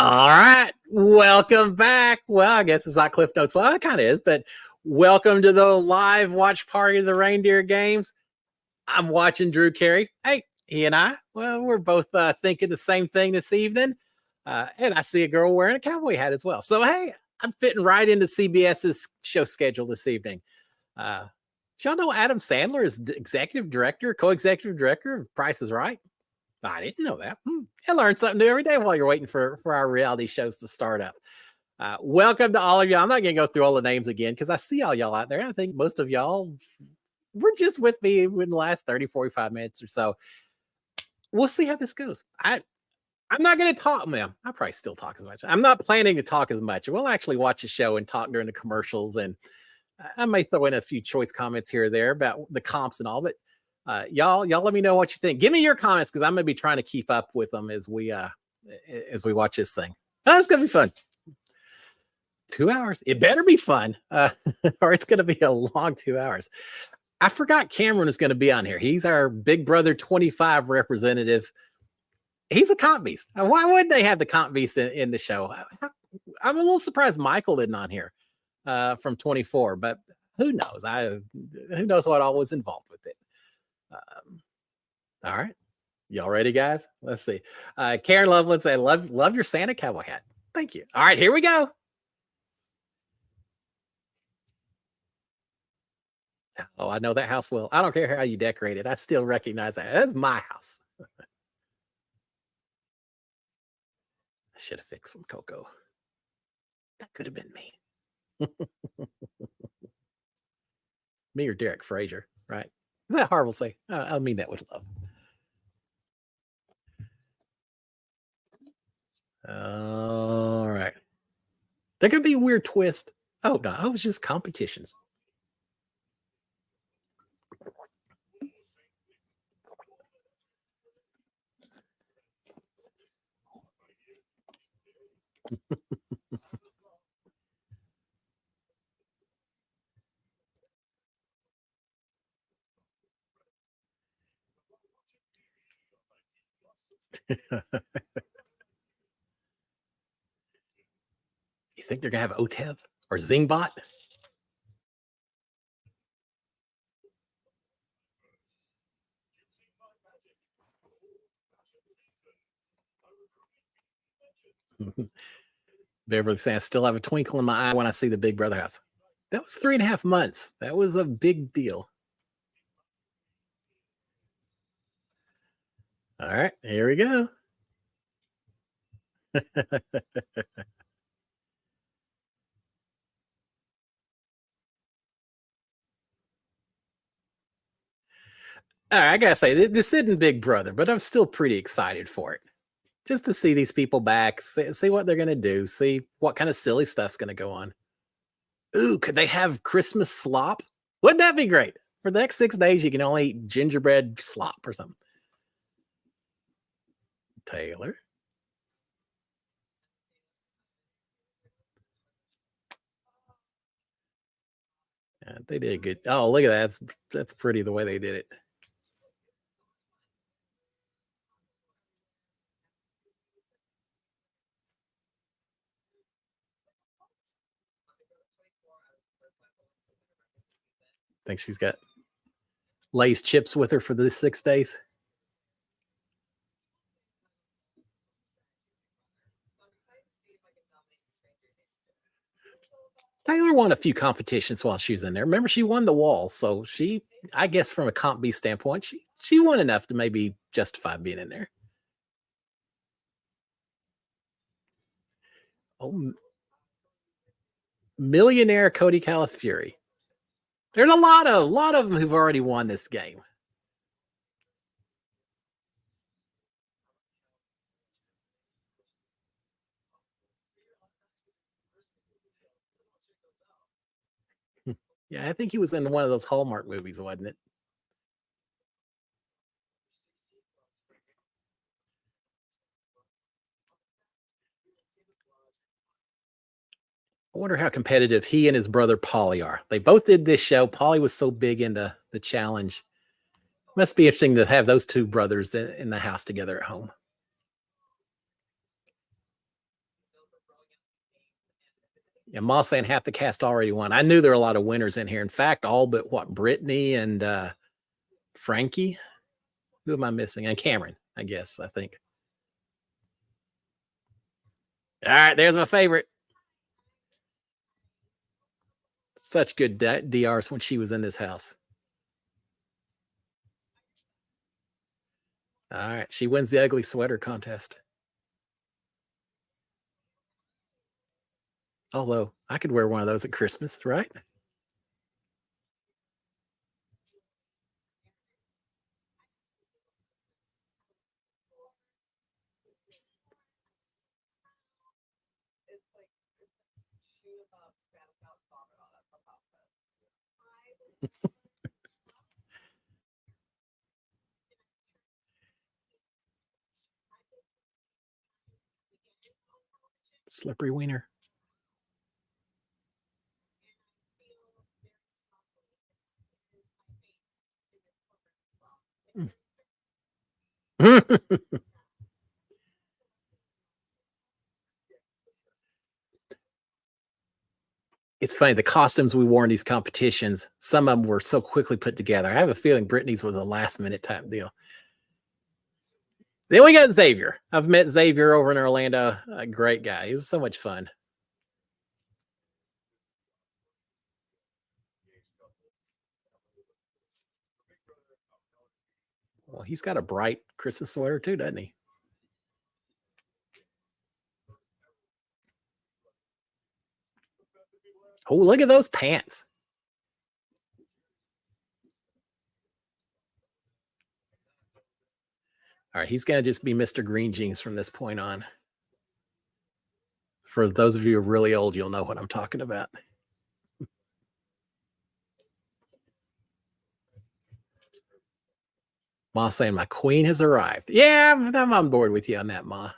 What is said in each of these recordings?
All right, welcome back. Well, I guess it's not Cliff Notes. Well, it kind of is, but welcome to the live watch party of the Reindeer games. I'm watching Drew Carey. Hey, he and I, well, we're both thinking the same thing this evening. And I see a girl wearing a cowboy hat as well. So, hey, I'm fitting right into CBS's show schedule this evening. Y'all know Adam Sandler is executive director, co-executive director of Price is Right? I didn't know that. I learn something new every day while you're waiting for our reality shows to start up. Welcome to all of y'all. I'm not going to go through all the names again because I see all y'all out there. I think most of y'all were just with me in the last 30, 45 minutes or so. We'll see how this goes. I'm not going to talk, man. I probably still talk as much. I'm not planning to talk as much. We'll actually watch a show and talk during the commercials, and I may throw in a few choice comments here or there about the comps and all, but y'all let me know what you think. Give me your comments because I'm gonna be trying to keep up with them as we watch this thing. Oh, it's gonna be fun. 2 hours. It better be fun, or it's gonna be a long 2 hours. I forgot Cameron is gonna be on here. He's our Big Brother 25 representative. He's a comp beast. Why wouldn't they have the comp beast in the show? I'm a little surprised Michael isn't on here from 24, but who knows? Who knows what all was involved with it. All right. Y'all ready, guys? Let's see. Karen Loveland said, love your Santa cowboy hat. Thank you. All right, here we go. Oh, I know that house well. I don't care how you decorate it. I still recognize that. That's my house. I should have fixed some cocoa. That could have been me. Me or Derek Frazier, right? Is that horrible to say? I mean that with love. All right. There could be a weird twist. Oh, no, it was just competitions. You think they're gonna have OTEV or Zingbot? Beverly saying, I still have a twinkle in my eye when I see the Big Brother house. That was 3.5 months. That was a big deal. All right, here we go. All right, I gotta say, this isn't Big Brother, but I'm still pretty excited for it. Just to see these people back, see what they're gonna do, see what kind of silly stuff's gonna go on. Ooh, could they have Christmas slop? Wouldn't that be great? For the next 6 days, you can only eat gingerbread slop or something. Taylor. Yeah, they did a good. Oh, look at that. That's pretty the way they did it. Think she's got Lay's chips with her for the 6 days. Taylor won a few competitions while she was in there. Remember, she won the wall, so she, I guess, from a comp B standpoint, she won enough to maybe justify being in there. Oh, millionaire Cody Calafieri. There's a lot of them who've already won this game. Yeah, I think he was in one of those Hallmark movies, wasn't it? I wonder how competitive he and his brother Paulie are. They both did this show. Paulie was so big into the challenge. Must be interesting to have those two brothers in the house together at home. Yeah, Moss saying half the cast already won. I knew there were a lot of winners in here. In fact, all but Brittany and Frankie. Who am I missing? And Cameron, I guess, I think. All right, there's my favorite. Such good DRs when she was in this house. All right, she wins the ugly sweater contest. Although I could wear one of those at Christmas, right? Slippery wiener. It's funny, the costumes we wore in these competitions, some of them were so quickly put together. I have a feeling Brittany's was a last minute type deal. Then we got Xavier. I've met Xavier over in Orlando. A great guy. He's so much fun. Well, he's got a bright Christmas sweater too, doesn't he? Oh, look at those pants. All right, he's going to just be Mr. Green Jeans from this point on. For those of you who are really old, you'll know what I'm talking about. Ma saying my queen has arrived. Yeah, I'm on board with you on that, Ma.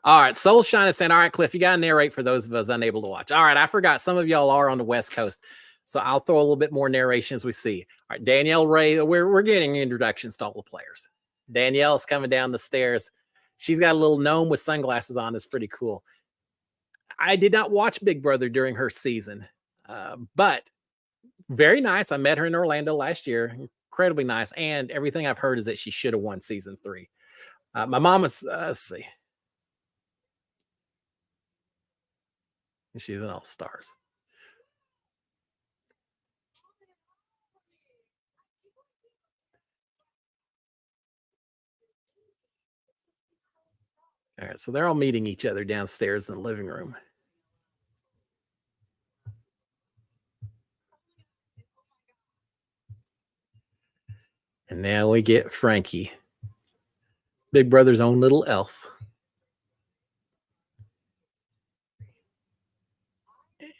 All right, Soulshine is saying, all right, Cliff, you got to narrate for those of us unable to watch. All right, I forgot some of y'all are on the West Coast, so I'll throw a little bit more narration as we see. All right, Danielle Ray, we're getting introductions to all the players. Danielle's coming down the stairs. She's got a little gnome with sunglasses on. It's pretty cool. I did not watch Big Brother during her season, but very nice. I met her in Orlando last year. Incredibly nice. And everything I've heard is that she should have won season 3. My mom is, let's see. She's an All-Stars. All right, so they're all meeting each other downstairs in the living room. And now we get Frankie, Big Brother's own little elf.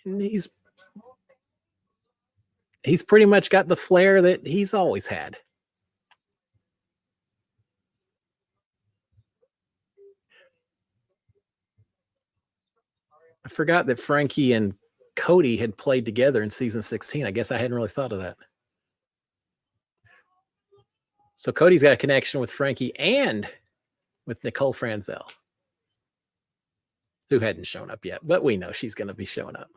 And he's pretty much got the flair that he's always had. I forgot that Frankie and Cody had played together in season 16. I guess I hadn't really thought of that. So Cody's got a connection with Frankie and with Nicole Franzel, who hadn't shown up yet, but we know she's going to be showing up.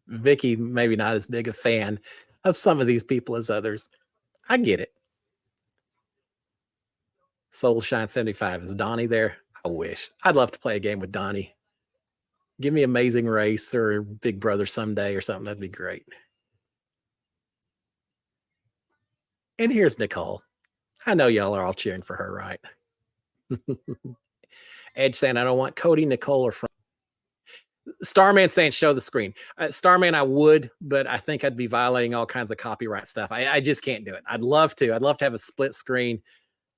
Vicky, maybe not as big a fan of some of these people as others. I get it. Soulshine 75. Is Donnie there? I wish. I'd love to play a game with Donnie. Give me Amazing Race or Big Brother someday or something. That'd be great. And here's Nicole. I know y'all are all cheering for her, right? Edge saying, I don't want Cody, Nicole, or Frank. Starman saying, show the screen. Starman, I would, but I think I'd be violating all kinds of copyright stuff. I just can't do it. I'd love to. I'd love to have a split screen,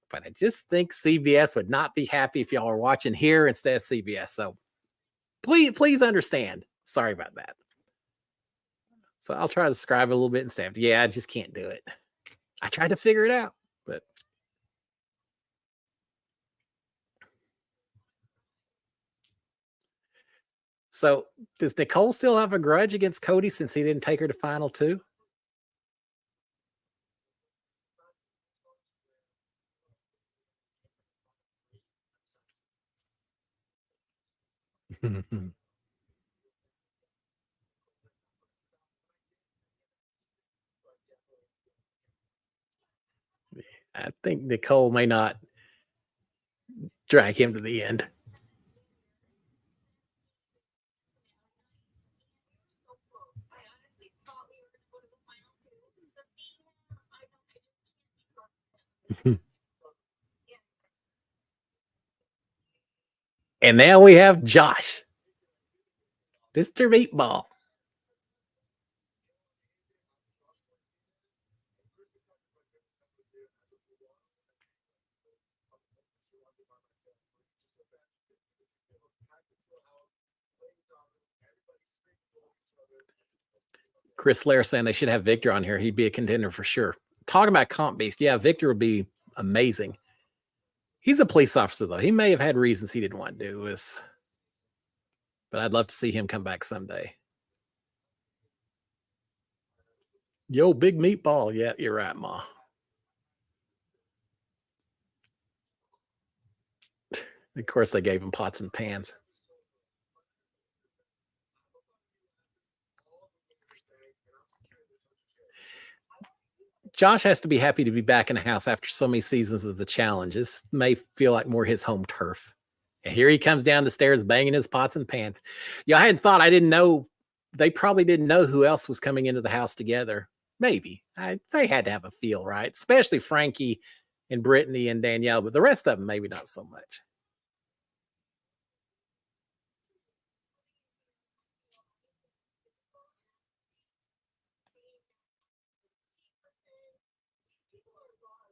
but I just think CBS would not be happy if y'all are watching here instead of CBS. So please understand. Sorry about that. So I'll try to describe a little bit instead. Yeah, I just can't do it. I tried to figure it out, but So does Nicole still have a grudge against Cody since he didn't take her to final two? I think Nicole may not drag him to the end. And now we have Josh, Mr. Meatball. Chris Lair saying they should have Victor on here. He'd be a contender for sure. Talking about Comp Beast, yeah, Victor would be amazing. He's a police officer, though. He may have had reasons he didn't want to do this, but I'd love to see him come back someday. Yo, big meatball. Yeah, you're right, Ma. Of course, they gave him pots and pans. Josh has to be happy to be back in the house after so many seasons of the challenges. May feel like more his home turf. And here he comes down the stairs banging his pots and pans. Yeah, I hadn't thought, I didn't know. They probably didn't know who else was coming into the house together. Maybe. They had to have a feel, right? Especially Frankie and Brittany and Danielle, but the rest of them, maybe not so much.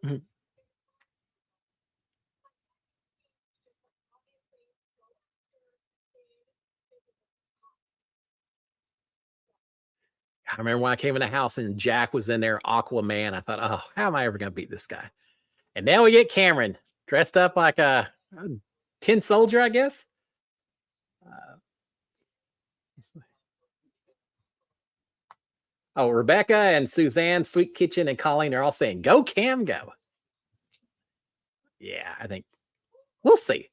Mhm. I remember when I came in the house and Jack was in there, Aquaman. I thought, oh, how am I ever going to beat this guy? And now we get Cameron dressed up like a tin soldier, I guess. Oh, Rebecca and Suzanne, Sweet Kitchen, and Colleen are all saying, go, Cam, go. Yeah, I think we'll see.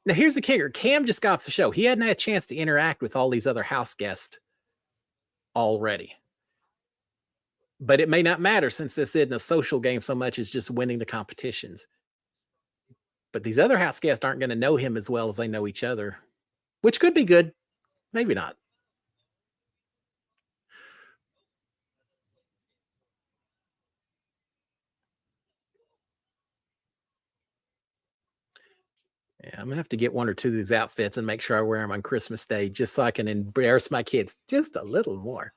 Now, here's the kicker. Cam just got off the show. He hadn't had a chance to interact with all these other house guests already. But it may not matter since this isn't a social game so much as just winning the competitions. But these other house guests aren't going to know him as well as they know each other, which could be good. Maybe not. Yeah, I'm gonna have to get one or two of these outfits and make sure I wear them on Christmas Day just so I can embarrass my kids just a little more.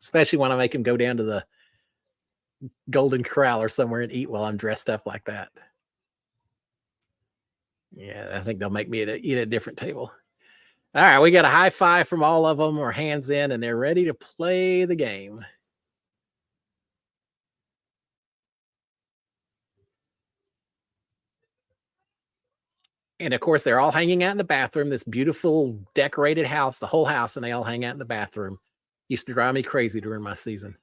Especially when I make them go down to the Golden Corral or somewhere and eat while I'm dressed up like that. Yeah, I think they'll make me eat at a different table. All right, we got a high five from all of them, or hands in, and they're ready to play the game. And of course, they're all hanging out in the bathroom, this beautiful decorated house, the whole house, and they all hang out in the bathroom. Used to drive me crazy during my season.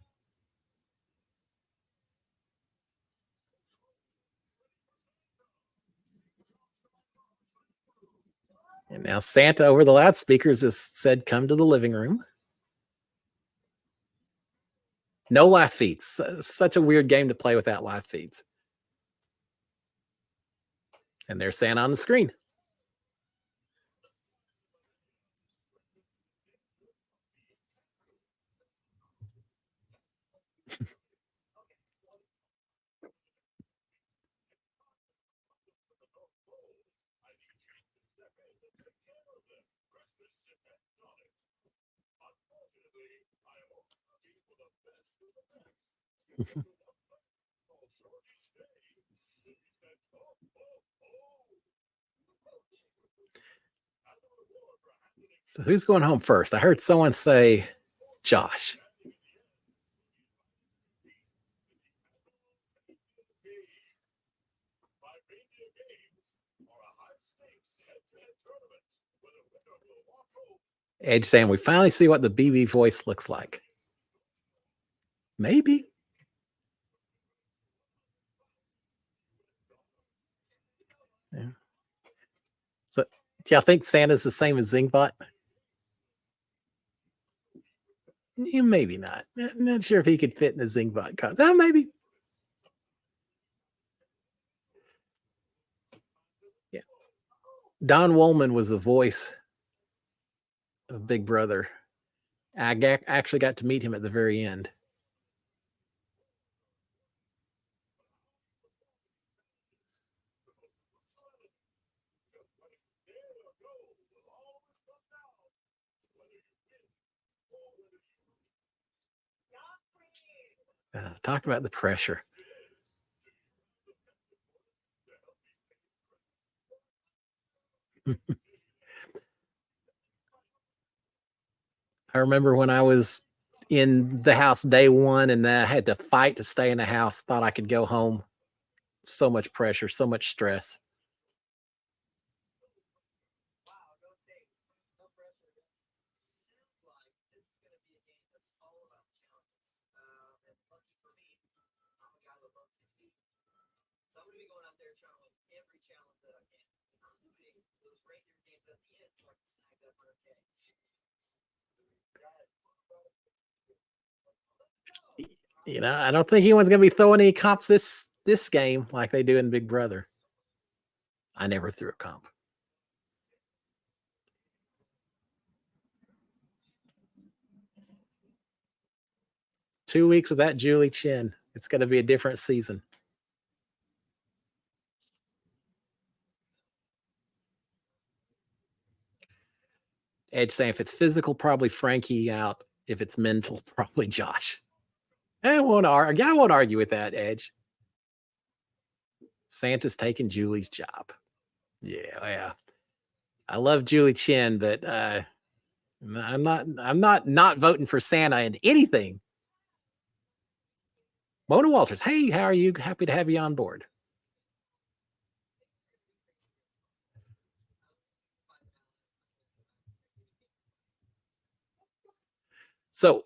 And now Santa over the loudspeakers has said, come to the living room. No live feeds. Such a weird game to play without live feeds. And there's Santa on the screen. So who's going home first? I heard someone say Josh. Edge saying we finally see what the BB voice looks like. Maybe. Yeah. So do y'all think Santa's the same as Zingbot? Yeah, maybe not. Not sure if he could fit in the Zingbot costume. Oh, maybe. Yeah. Don Woolman was the voice of Big Brother. I actually got to meet him at the very end. Talk about the pressure. I remember when I was in the house day one and I had to fight to stay in the house, thought I could go home. So much pressure, so much stress. You know, I don't think anyone's going to be throwing any comps this game like they do in Big Brother. I never threw a comp. Two weeks without Julie Chen. It's going to be a different season. Edge saying if it's physical, probably Frankie out. If it's mental, probably Josh. I won't argue with that, Edge. Santa's taking Julie's job. Yeah. I love Julie Chen, but I'm not voting for Santa in anything. Mona Walters, hey, how are you? Happy to have you on board. So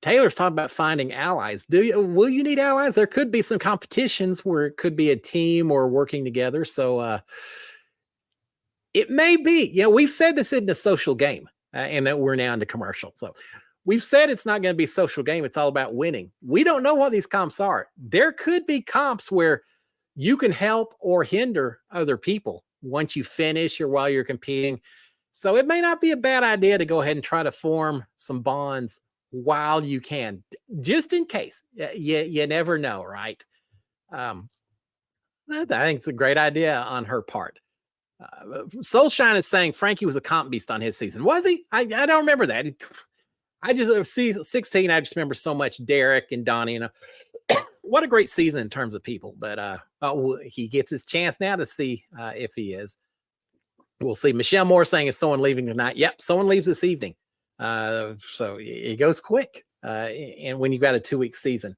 Taylor's talking about finding allies. Will you need allies? There could be some competitions where it could be a team or working together. So it may be. You know, we've said this in the social game, and that we're now into commercial. So we've said it's not going to be social game. It's all about winning. We don't know what these comps are. There could be comps where you can help or hinder other people once you finish or while you're competing. So it may not be a bad idea to go ahead and try to form some bonds while you can, just in case. You never know, right? I think it's a great idea on her part. Soulshine is saying Frankie was a comp beast on his season. Was he? I don't remember that. I just season 16. I just remember so much Derek and Donnie. And what a great season in terms of people. But he gets his chance now to see if he is. We'll see. Michelle Moore saying, is someone leaving tonight? Yep, someone leaves this evening. So it goes quick. And when you've got a 2-week season.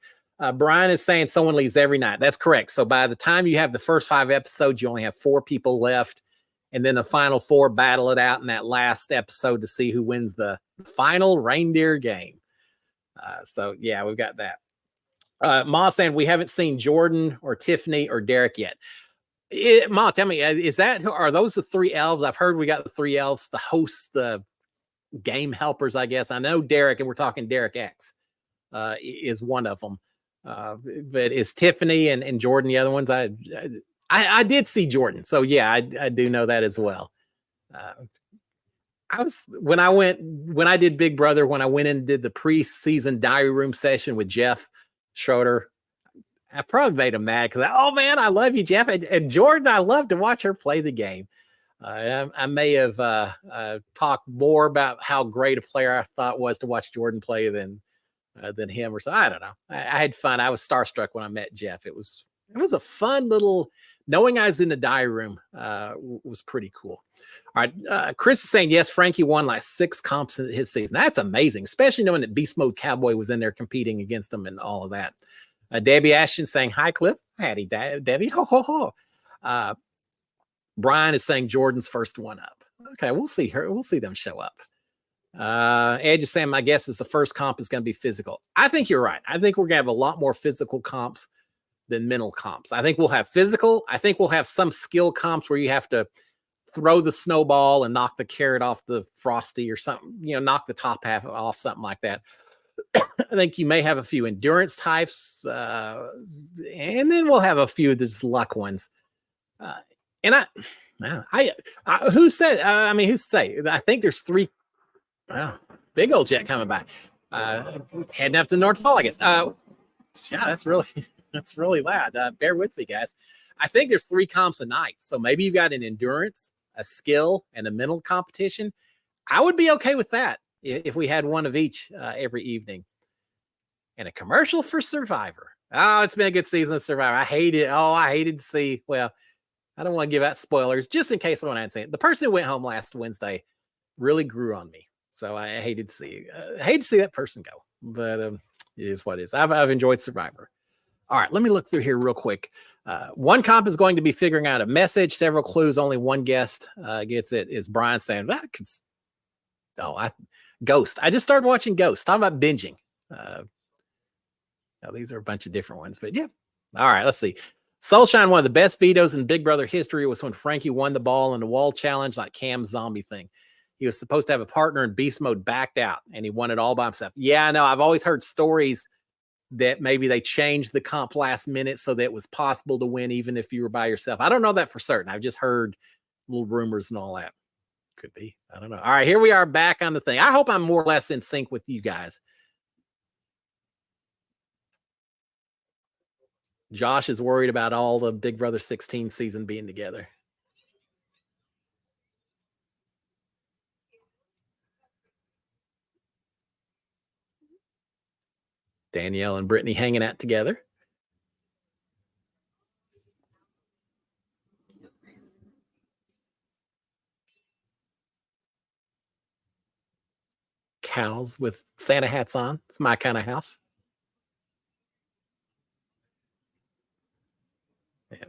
Brian is saying someone leaves every night. That's correct. So by the time you have the first 5 episodes, you only have 4 people left. And then the final 4 battle it out in that last episode to see who wins the final reindeer game. So, yeah, we've got that. Ma saying we haven't seen Jordan or Tiffany or Derek yet. Ma, tell me, are those the 3 elves? I've heard we got the 3 elves, the hosts, the game helpers, I guess. I know Derek, and we're talking Derek X is one of them. But is Tiffany and Jordan the other ones? I did see Jordan, so yeah, I do know that as well. When I did Big Brother, when I went in and did the pre-season diary room session with Jeff Schroeder, I probably made him mad because, oh man, I love you, Jeff. And Jordan, I love to watch her play the game. I may have talked more about how great a player I thought was to watch Jordan play than him or so. I don't know. I had fun. I was starstruck when I met Jeff. It was a fun little, knowing I was in the diary room was pretty cool. All right. Chris is saying, yes, Frankie won like 6 comps in his season. That's amazing, especially knowing that Beast Mode Cowboy was in there competing against him and all of that. Debbie Ashton saying, hi, Cliff. Howdy, Debbie. Ho, ho, ho. Brian is saying Jordan's first one up. Okay, we'll see her. We'll see them show up. Edge is saying, my guess is the first comp is going to be physical. I think you're right. I think we're going to have a lot more physical comps than mental comps. I think we'll have physical. I think we'll have some skill comps where you have to throw the snowball and knock the carrot off the frosty or something, knock the top half off, something like that. I think you may have a few endurance types, and then we'll have a few of these luck ones. And who said? Who's to say? I think there's 3. Wow, big old jet coming by, heading up to North Pole, I guess. Yeah, that's really loud. Bear with me, guys. I think there's 3 comps a night, so maybe you've got an endurance, a skill, and a mental competition. I would be okay with that if we had one of each every evening. And a commercial for Survivor. Oh, it's been a good season of Survivor. I hate it. Oh, I hated to see. Well, I don't want to give out spoilers just in case someone hadn't seen it. The person who went home last Wednesday really grew on me, so I hated to see. Hate to see that person go, but it is what it is. I've enjoyed Survivor. All right, let me look through here real quick. One comp is going to be figuring out a message, several clues, only one guest gets it. Is Brian saying that? Ghost. I just started watching Ghost. Talking about binging. Now these are a bunch of different ones, but yeah. All right, let's see. Soulshine, one of the best vetoes in Big Brother history was when Frankie won the ball in the wall challenge, like Cam's zombie thing. He was supposed to have a partner in beast mode, backed out, and he won it all by himself. Yeah, I know. I've always heard stories that maybe they changed the comp last minute so that it was possible to win even if you were by yourself. I don't know that for certain. I've just heard little rumors and all that. Could be. I don't know. All right, here we are back on the thing. I hope I'm more or less in sync with you guys. Josh is worried about all the Big Brother 16 season being together. Danielle and Brittany hanging out together. Cows with Santa hats on. It's my kind of house. Yeah.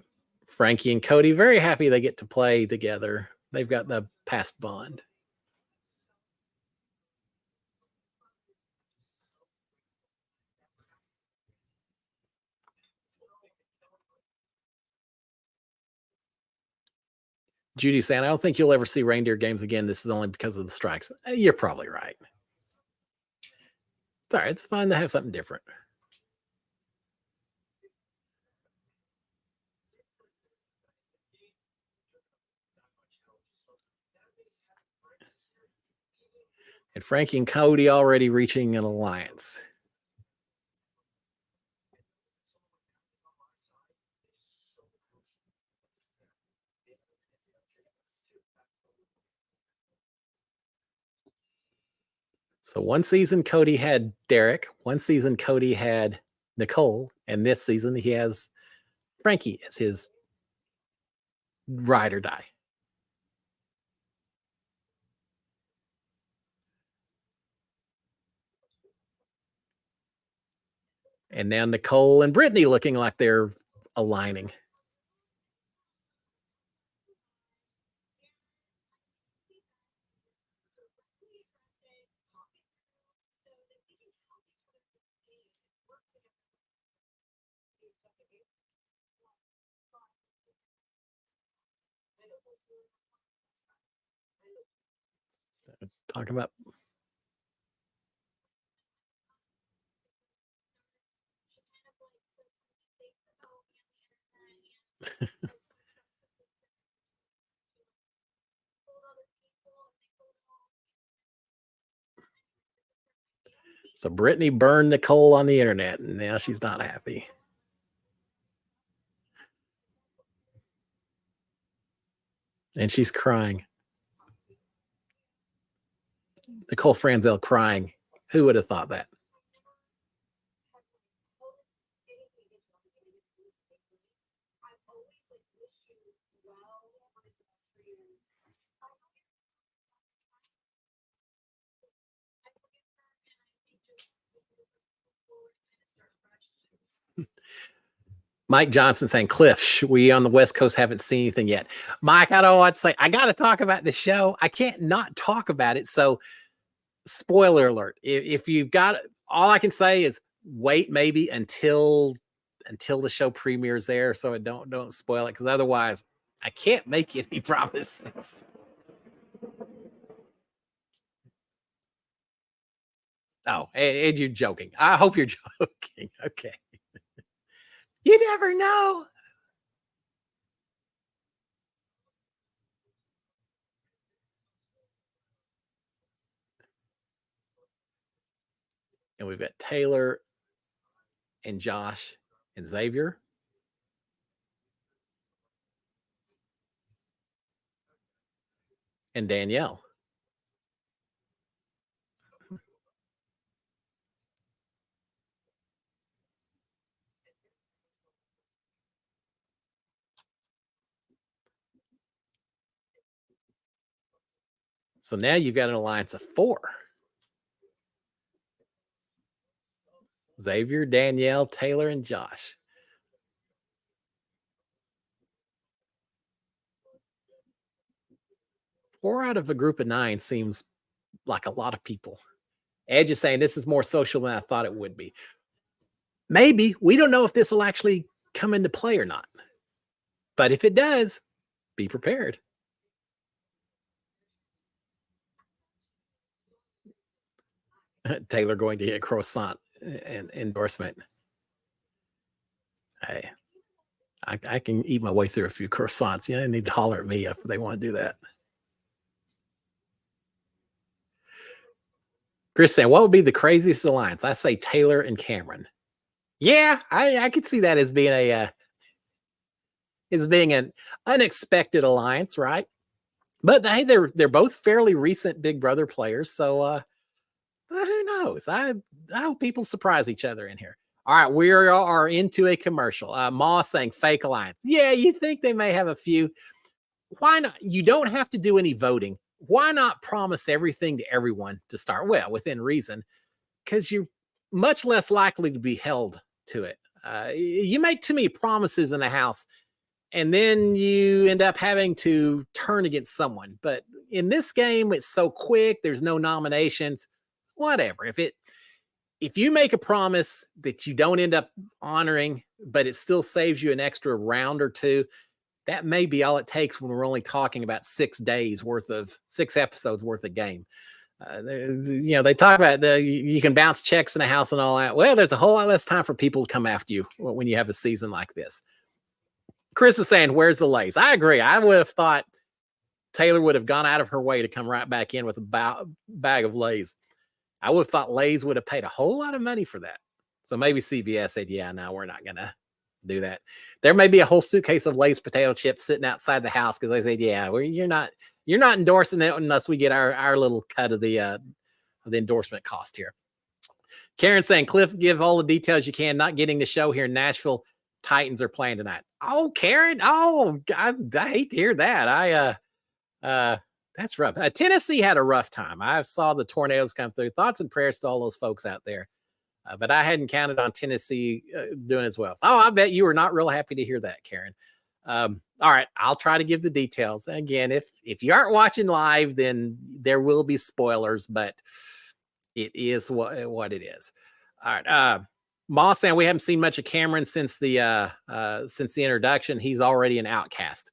Frankie and Cody, very happy they get to play together. They've got the past bond. Judy saying, I don't think you'll ever see reindeer games again. This is only because of the strikes. You're probably right. It's all right. It's fun to have something different. And Frankie and Cody already reaching an alliance. So one season Cody had Derek, one season Cody had Nicole, and this season he has Frankie as his ride or die. And now Nicole and Brittany looking like they're aligning. Talking about so Brittany burned Nicole on the internet, and now she's not happy. And she's crying. Nicole Franzel crying. Who would have thought that? Mike Johnson saying, Cliff, we on the West Coast haven't seen anything yet. Mike, I don't want to say, I got to talk about the show. I can't not talk about it. So, spoiler alert. If you've got, all I can say is wait maybe until the show premieres there, so don't spoil it, because otherwise I can't make any promises. Oh, and you're joking. I hope you're joking. Okay. You never know. And we've got Taylor and Josh and Xavier. And Danielle. So now you've got an alliance of 4. Xavier, Danielle, Taylor, and Josh. 4 out of a group of 9 seems like a lot of people. Edge is saying this is more social than I thought it would be. Maybe. We don't know if this will actually come into play or not. But if it does, be prepared. Taylor going to get croissant and endorsement. Hey, I can eat my way through a few croissants. Yeah, they need to holler at me if they want to do that. Chris saying, what would be the craziest alliance? I say Taylor and Cameron. Yeah, I could see that as being an unexpected alliance, right? But hey, they're both fairly recent Big Brother players, so who knows? I hope people surprise each other in here. All right, we are into a commercial. Ma saying fake alliance. Yeah, you think they may have a few. Why not? You don't have to do any voting. Why not promise everything to everyone to start? Well, within reason, because you're much less likely to be held to it. You make too many promises in the house, and then you end up having to turn against someone. But in this game, it's so quick. There's no nominations. Whatever. If you make a promise that you don't end up honoring, but it still saves you an extra round or 2, that may be all it takes when we're only talking about 6 episodes worth of game. They talk about you can bounce checks in the house and all that. Well, there's a whole lot less time for people to come after you when you have a season like this. Chris is saying, where's the Lays? I agree. I would have thought Taylor would have gone out of her way to come right back in with a bag of Lays. I would have thought Lays would have paid a whole lot of money for that. So maybe CVS said, yeah, no, we're not going to do that. There may be a whole suitcase of Lay's potato chips sitting outside the house because they said, yeah, you're not endorsing it unless we get our little cut of the endorsement cost here. Karen saying, Cliff, give all the details you can. Not getting the show here in Nashville. Titans are playing tonight. Oh, Karen. Oh, God, I hate to hear that. That's rough. Tennessee had a rough time. I saw the tornadoes come through. Thoughts and prayers to all those folks out there. But I hadn't counted on Tennessee doing as well. Oh, I bet you were not real happy to hear that, Karen. All right, I'll try to give the details. Again, if you aren't watching live, then there will be spoilers, but it is what it is. All right. Moss saying we haven't seen much of Cameron since the introduction. He's already an outcast.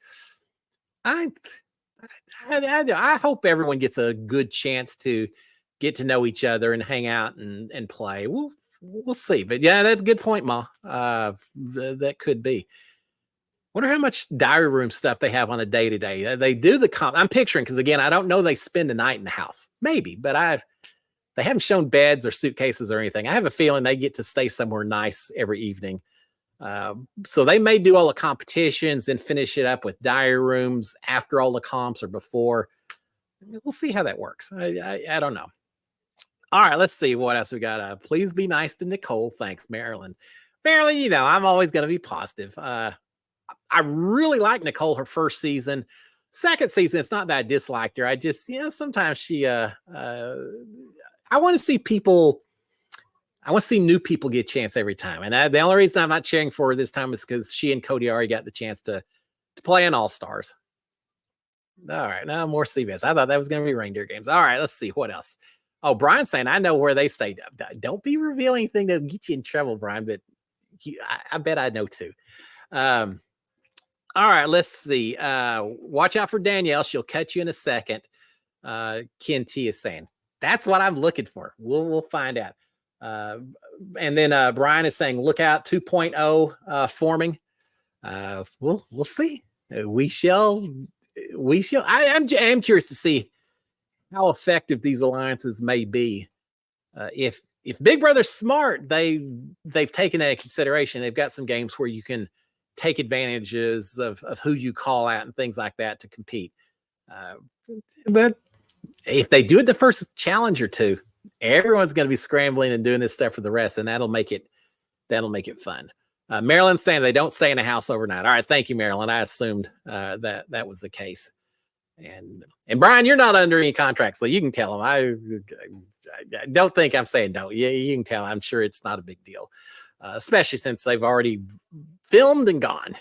I hope everyone gets a good chance to get to know each other and hang out and play. We'll see. But yeah, that's a good point, Ma. That could be. Wonder how much diary room stuff they have on a day-to-day. They do I'm picturing, because again, I don't know they spend the night in the house. Maybe, but they haven't shown beds or suitcases or anything. I have a feeling they get to stay somewhere nice every evening. So they may do all the competitions and finish it up with diary rooms after all the comps or before. We'll see how that works. I don't know. All right, let's see what else we got. Please be nice to Nicole. Thanks, Marilyn. Marilyn, I'm always going to be positive. I really like Nicole her first season. Second season, it's not that I disliked her. I just, sometimes she, I want to see people, I want to see new people get a chance every time. And the only reason I'm not cheering for her this time is because she and Cody already got the chance to play in All Stars. All right, now more CBS. I thought that was going to be Reindeer games. All right, let's see what else. Oh, Brian's saying I know where they stayed. Don't be revealing anything that gets you in trouble, Brian. But I bet I know too. All right, let's see. Watch out for Danielle. She'll catch you in a second. Ken T is saying that's what I'm looking for. We'll find out. And then Brian is saying look out 2.0 forming. We'll see. We shall. I am curious to see how effective these alliances may be. If Big Brother's smart, they've taken that into consideration. They've got some games where you can take advantages of who you call out and things like that to compete. But if they do it the first challenge or two, everyone's going to be scrambling and doing this stuff for the rest, and that'll make it fun. Marilyn's saying they don't stay in a house overnight. All right, thank you, Marilyn. I assumed that was the case. And Brian, you're not under any contract, so you can tell him. I don't think I'm saying don't. Yeah, you can tell. I'm sure it's not a big deal, especially since they've already filmed and gone.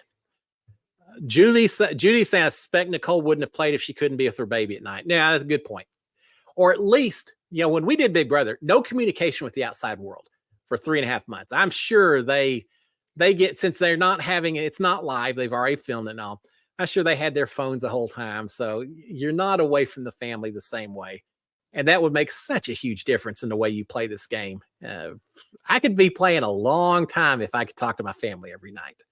Judy saying I suspect Nicole wouldn't have played if she couldn't be with her baby at night. Yeah, that's a good point. Or at least, when we did Big Brother, no communication with the outside world for 3.5 months. I'm sure they get, since they're not having it, it's not live. They've already filmed it and all. I'm sure they had their phones the whole time. So you're not away from the family the same way. And that would make such a huge difference in the way you play this game. I could be playing a long time if I could talk to my family every night.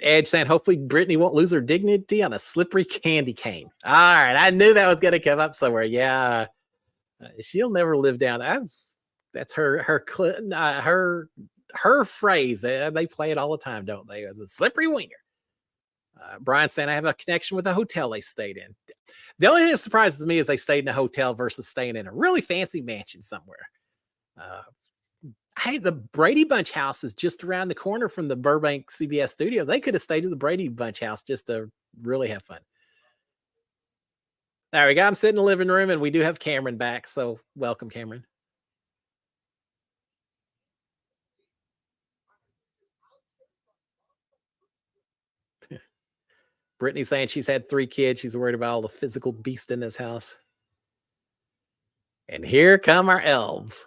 Edge saying, hopefully Brittany won't lose her dignity on a slippery candy cane. All right. I knew that was going to come up somewhere. Yeah. She'll never live down. That's her phrase. They play it all the time, don't they? The slippery wiener. Brian saying I have a connection with the hotel they stayed in. The only thing that surprises me is they stayed in a hotel versus staying in a really fancy mansion somewhere. Hey, the Brady Bunch house is just around the corner from the Burbank CBS studios. They could have stayed in the Brady Bunch house just to really have fun. There we go. I'm sitting in the living room, and we do have Cameron back. So welcome, Cameron. Brittany saying she's had 3 kids. She's worried about all the physical beast in this house. And here come our elves.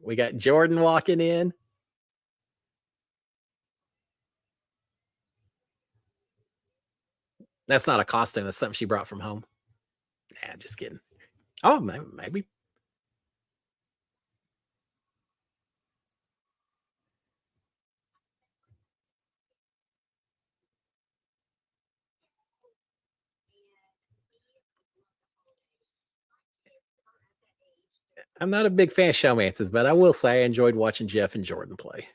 We got Jordan walking in. That's not a costume. That's something she brought from home. Nah, just kidding. Oh, maybe. I'm not a big fan of showmances, but I will say I enjoyed watching Jeff and Jordan play.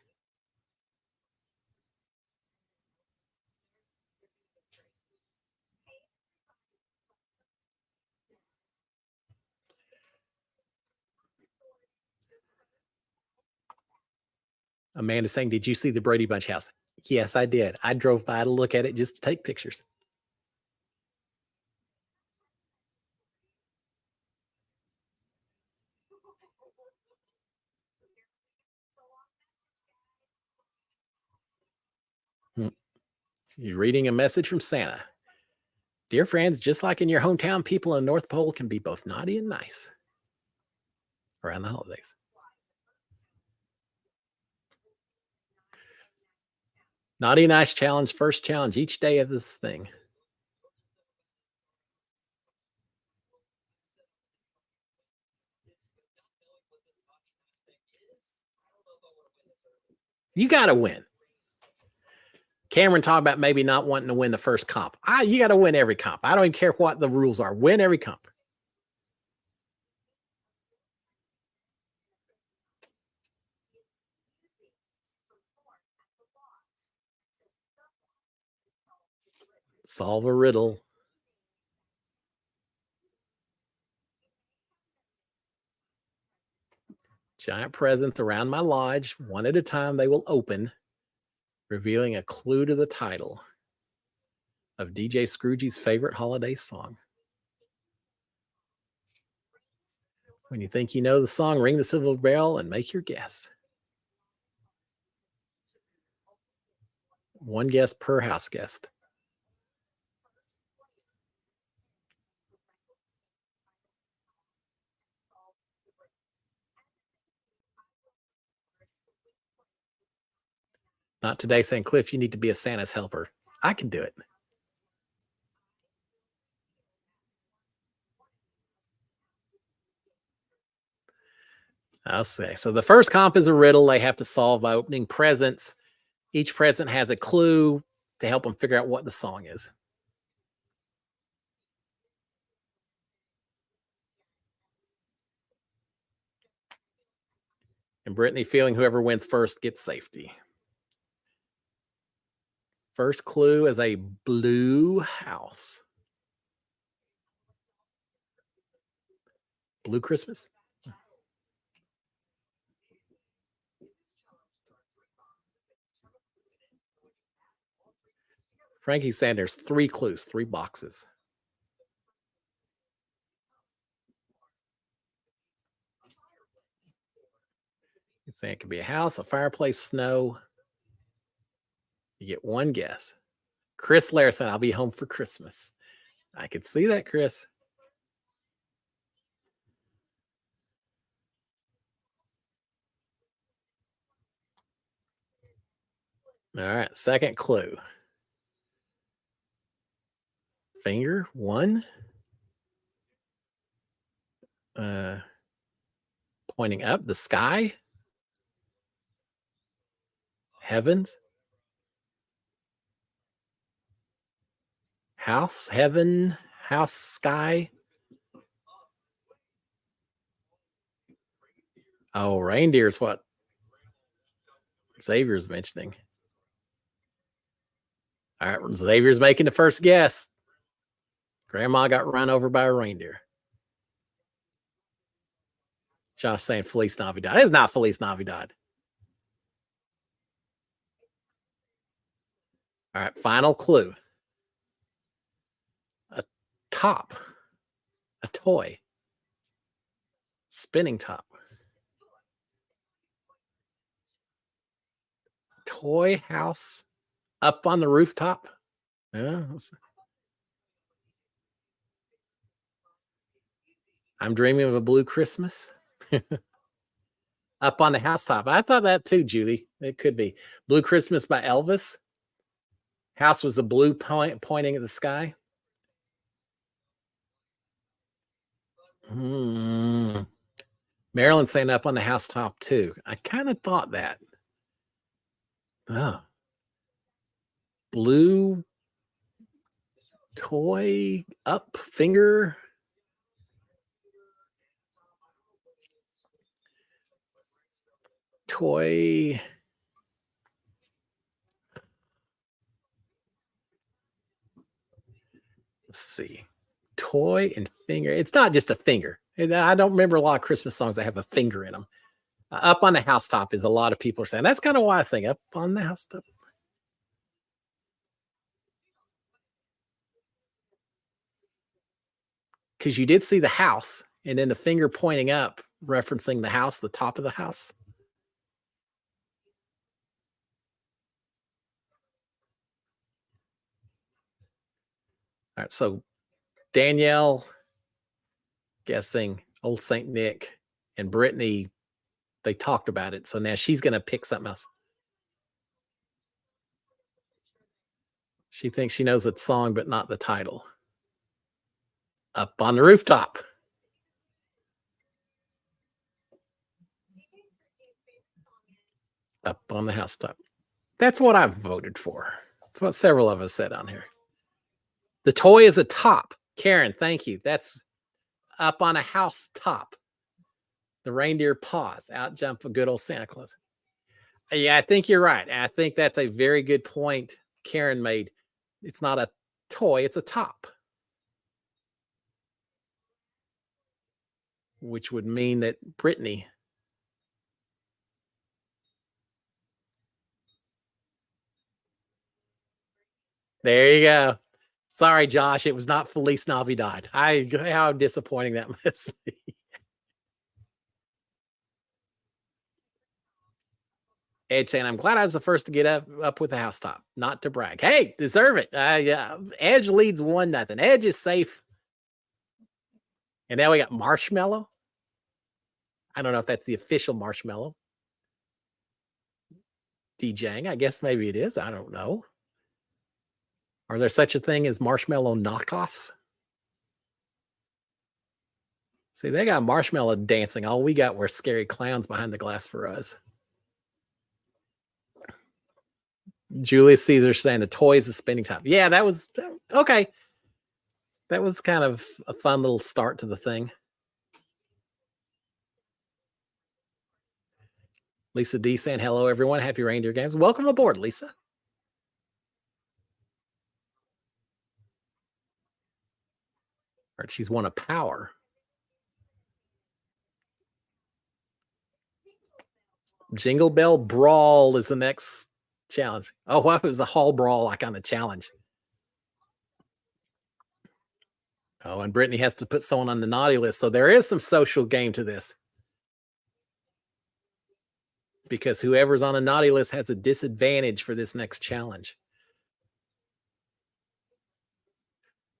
Amanda saying, did you see the Brady Bunch house? Yes, I did. I drove by to look at it just to take pictures. You're reading a message from Santa. Dear friends, just like in your hometown, people in North Pole can be both naughty and nice around the holidays. Naughty nice challenge, first challenge each day of this thing. You got to win. Cameron talked about maybe not wanting to win the first comp. You got to win every comp. I don't even care what the rules are. Win every comp. Solve a riddle. Giant presents around my lodge. One at a time, they will open, revealing a clue to the title of DJ Scrooge's favorite holiday song. When you think you know the song, ring the silver bell and make your guess. One guess per house guest. Not today saying, Cliff, you need to be a Santa's helper. I can do it. I'll say. So the first comp is a riddle they have to solve by opening presents. Each present has a clue to help them figure out what the song is. And Brittany feeling whoever wins first gets safety. First clue is a blue house. Blue Christmas? Frankie Sanders, 3 clues, 3 boxes. It's saying it could be a house, a fireplace, snow. You get 1 guess. Chris Larson, I'll be home for Christmas. I could see that, Chris. All right, second clue. Finger, 1. Pointing up, the sky. Heavens. House, heaven, house, sky. Oh, reindeer is what Xavier's mentioning. All right, Xavier's making the first guess. Grandma got run over by a reindeer. Josh saying Feliz Navidad. It's not Feliz Navidad. All right, final clue. A top. A toy. Spinning top. Toy house up on the rooftop. Yeah. I'm dreaming of a blue Christmas. Up on the housetop. I thought that too, Judy. It could be. Blue Christmas by Elvis. House was the blue point pointing at the sky. Marilyn saying up on the housetop too. I kind of thought that. Oh. Blue toy up finger. Toy. Let's see. Toy and finger. It's not just a finger. I don't remember a lot of Christmas songs that have a finger in them. Up on the housetop is a lot of people are saying. That's kind of why I was thinking up on the housetop. Because you did see the house and then the finger pointing up, referencing the house, the top of the house. All right, so Danielle guessing Old St. Nick, and Brittany, they talked about it. So now she's going to pick something else. She thinks she knows the song, but not the title. Up on the rooftop. Up on the housetop. That's what I've voted for. That's what several of us said on here. The toy is a top. Karen, thank you. That's up on a house top. The reindeer paws. Out jump a good old Santa Claus. Yeah, I think you're right. I think that's a very good point Karen made. It's not a toy, it's a top. Which would mean that Brittany. There you go. Sorry, Josh. It was not Feliz Navidad. How disappointing that must be. Edge saying, I'm glad I was the first to get up with the housetop. Not to brag. Hey, deserve it. Yeah. Edge leads 1-0. Edge is safe. And now we got Marshmallow. I don't know if that's the official Marshmallow. DJing. I guess maybe it is. I don't know. Are there such a thing as Marshmallow knockoffs? See, they got Marshmallow dancing. All we got were scary clowns behind the glass for us. Julius Caesar saying the toys is spending time. Yeah, that was okay. That was kind of a fun little start to the thing. Lisa D saying hello, everyone. Happy Reindeer Games. Welcome aboard, Lisa. She's won a power. Jingle Bell Brawl is the next challenge. Oh, what if it was a hall brawl like on the challenge? Oh, and Brittany has to put someone on the naughty list. So there is some social game to this. Because whoever's on a naughty list has a disadvantage for this next challenge.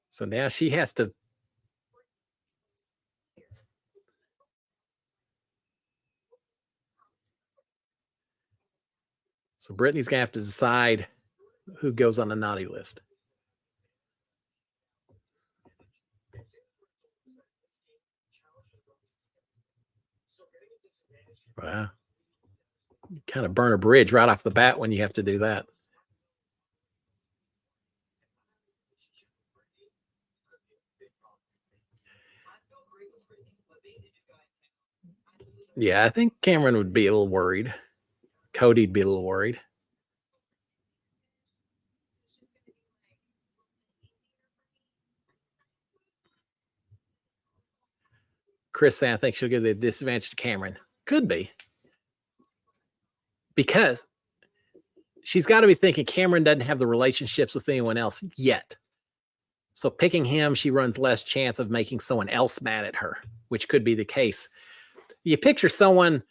So now she has to. So Brittany's going to have to decide who goes on the naughty list. Wow. You kind of burn a bridge right off the bat when you have to do that. Yeah, I think Cameron would be a little worried. Cody'd be a little worried. Chris saying I think she'll give the disadvantage to Cameron. Could be. Because she's got to be thinking Cameron doesn't have the relationships with anyone else yet. So picking him, she runs less chance of making someone else mad at her, which could be the case. You picture someone,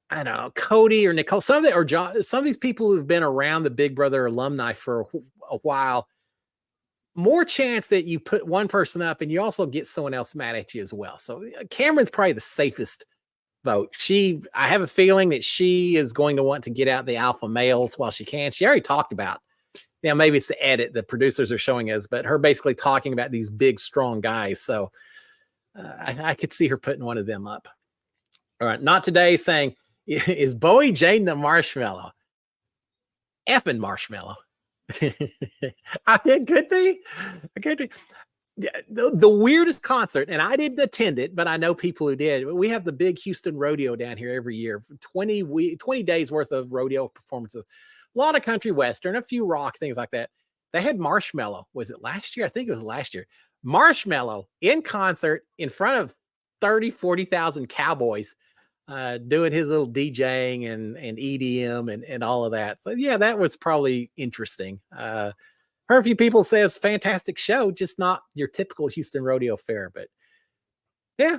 I don't know, Cody or Nicole, some of these people who've been around the Big Brother alumni for a while, more chance that you put one person up and you also get someone else mad at you as well. So Cameron's probably the safest vote. I have a feeling that she is going to want to get out the alpha males while she can. She already talked about, maybe it's the edit the producers are showing us, but her basically talking about these big, strong guys. So I could see her putting one of them up. All right. Not today saying, is Bowie Jaden a marshmallow? Effing marshmallow. It could be. It could be. The weirdest concert, and I didn't attend it, but I know people who did. We have the big Houston rodeo down here every year, 20 days worth of rodeo performances, a lot of country western, a few rock, things like that. They had Marshmello. Was it last year? I think it was last year. Marshmello in concert in front of 30,000-40,000 cowboys doing his little DJing and EDM and all of that. So yeah, that was probably interesting. Heard a few people say it's a fantastic show, just not your typical Houston rodeo fair. But yeah,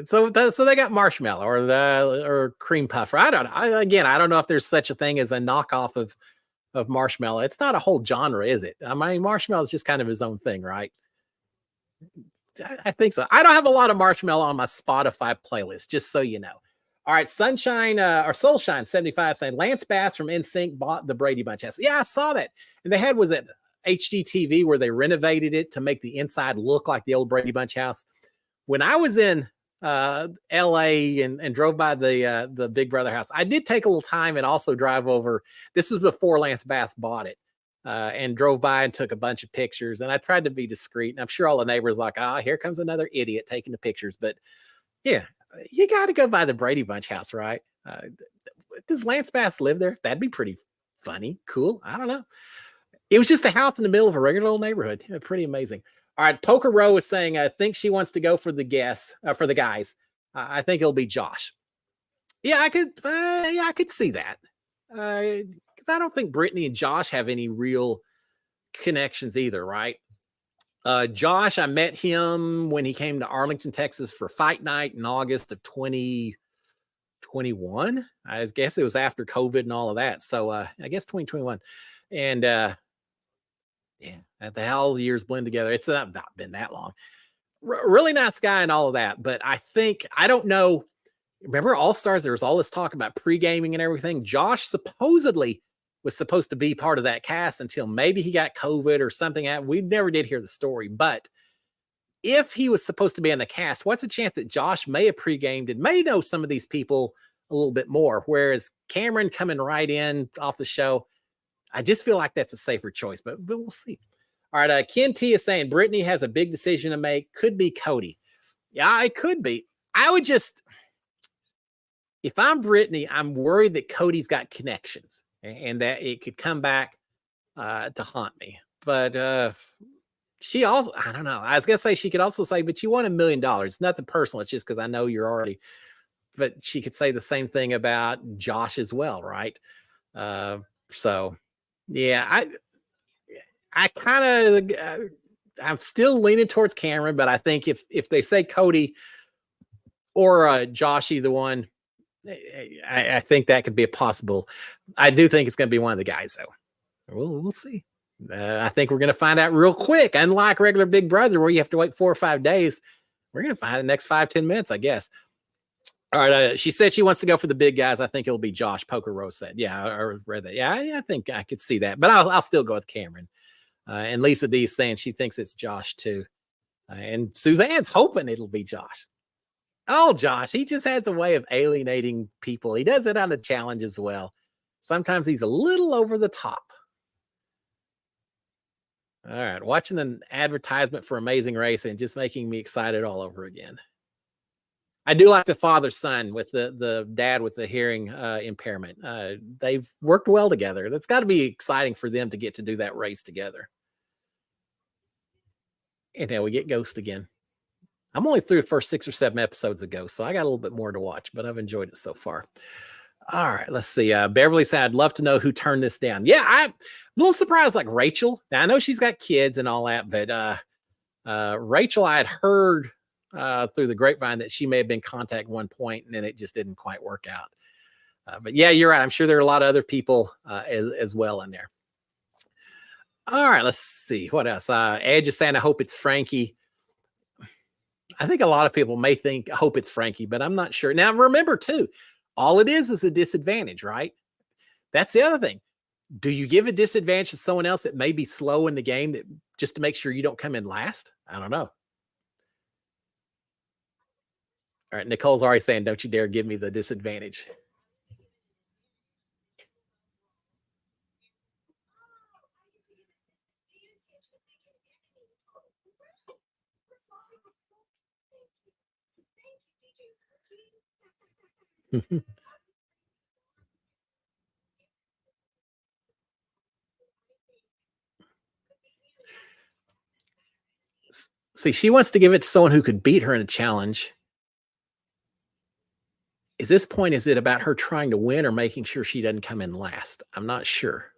so they got Marshmello or Cream Puffer. I don't know. I don't know if there's such a thing as a knockoff of Marshmello. It's not a whole genre, is it? I mean, Marshmello is just kind of his own thing, right? I think so. I don't have a lot of Marshmello on my Spotify playlist, just so you know. All right, Sunshine or Soulshine 75 saying Lance Bass from NSYNC bought the Brady Bunch house. Yeah, I saw that. And they had, was it HGTV where they renovated it to make the inside look like the old Brady Bunch house. When I was in LA and drove by the Big Brother house, I did take a little time and also drive over. This was before Lance Bass bought it. And drove by and took a bunch of pictures. And I tried to be discreet. And I'm sure all the neighbors like, here comes another idiot taking the pictures. But yeah, you got to go by the Brady Bunch house, right? Does Lance Bass live there? That'd be pretty funny. Cool. I don't know. It was just a house in the middle of a regular old neighborhood. Yeah, pretty amazing. All right. Poker Row is saying, I think she wants to go for the for the guys. I think it'll be Josh. Yeah, I could see that. Because I don't think Brittany and Josh have any real connections either, right? Josh, I met him when he came to Arlington, Texas for Fight Night in August of 2020. 2021. I guess it was after COVID and all of that. So I guess 2021. And yeah, the hell years blend together. It's not been that long. Really nice guy and all of that. But I don't know. Remember All Stars? There was all this talk about pre-gaming and everything. Josh supposedly was supposed to be part of that cast until maybe he got COVID or something. We never did hear the story. But if he was supposed to be in the cast, what's the chance that Josh may have pre-gamed and may know some of these people a little bit more? Whereas Cameron coming right in off the show, I just feel like that's a safer choice, but we'll see. All right, Ken T is saying Brittany has a big decision to make. Could be Cody. Yeah, it could be. I would just, if I'm Brittany, I'm worried that Cody's got connections and that it could come back to haunt me. But she also, I don't know. I was going to say she could also say, but you won $1 million. It's nothing personal. It's just because I know you're already, but she could say the same thing about Josh as well, right? So, yeah, I kind of, I'm still leaning towards Cameron, but I think if they say Cody or Josh, either one, I think that could be a possible. I do think it's going to be one of the guys, though. We'll see. I think we're going to find out real quick. Unlike regular Big Brother, where you have to wait 4 or 5 days, we're going to find the next 5-10 minutes, I guess. All right. She said she wants to go for the big guys. I think it'll be Josh. Poker Rose said. Yeah, I read that. Yeah, I think I could see that, but I'll still go with Cameron. And Lisa D is saying she thinks it's Josh too. And Suzanne's hoping it'll be Josh. Oh, Josh, he just has a way of alienating people. He does it on the challenge as well. Sometimes he's a little over the top. All right, watching an advertisement for Amazing Race and just making me excited all over again. I do like the father-son with the dad with the hearing impairment. They've worked well together. That's got to be exciting for them to get to do that race together. And now we get Ghost again. I'm only through the first 6 or 7 episodes of Ghost, so I got a little bit more to watch, but I've enjoyed it so far. All right, let's see. Beverly said, I'd love to know who turned this down. Yeah, I'm a little surprised, like Rachel. Now, I know she's got kids and all that, but Rachel, I had heard through the grapevine that she may have been contacted at one point, and then it just didn't quite work out. But yeah, you're right. I'm sure there are a lot of other people as well in there. All right, let's see. What else? Edge is saying, I hope it's Frankie. I think a lot of people may think, I hope it's Frankie, but I'm not sure. Now, remember, too, all it is a disadvantage, right? That's the other thing. Do you give a disadvantage to someone else that may be slow in the game that just to make sure you don't come in last? I don't know. All right, Nicole's already saying, don't you dare give me the disadvantage. See, she wants to give it to someone who could beat her in a challenge. Is this point, is it about her trying to win or making sure she doesn't come in last? I'm not sure.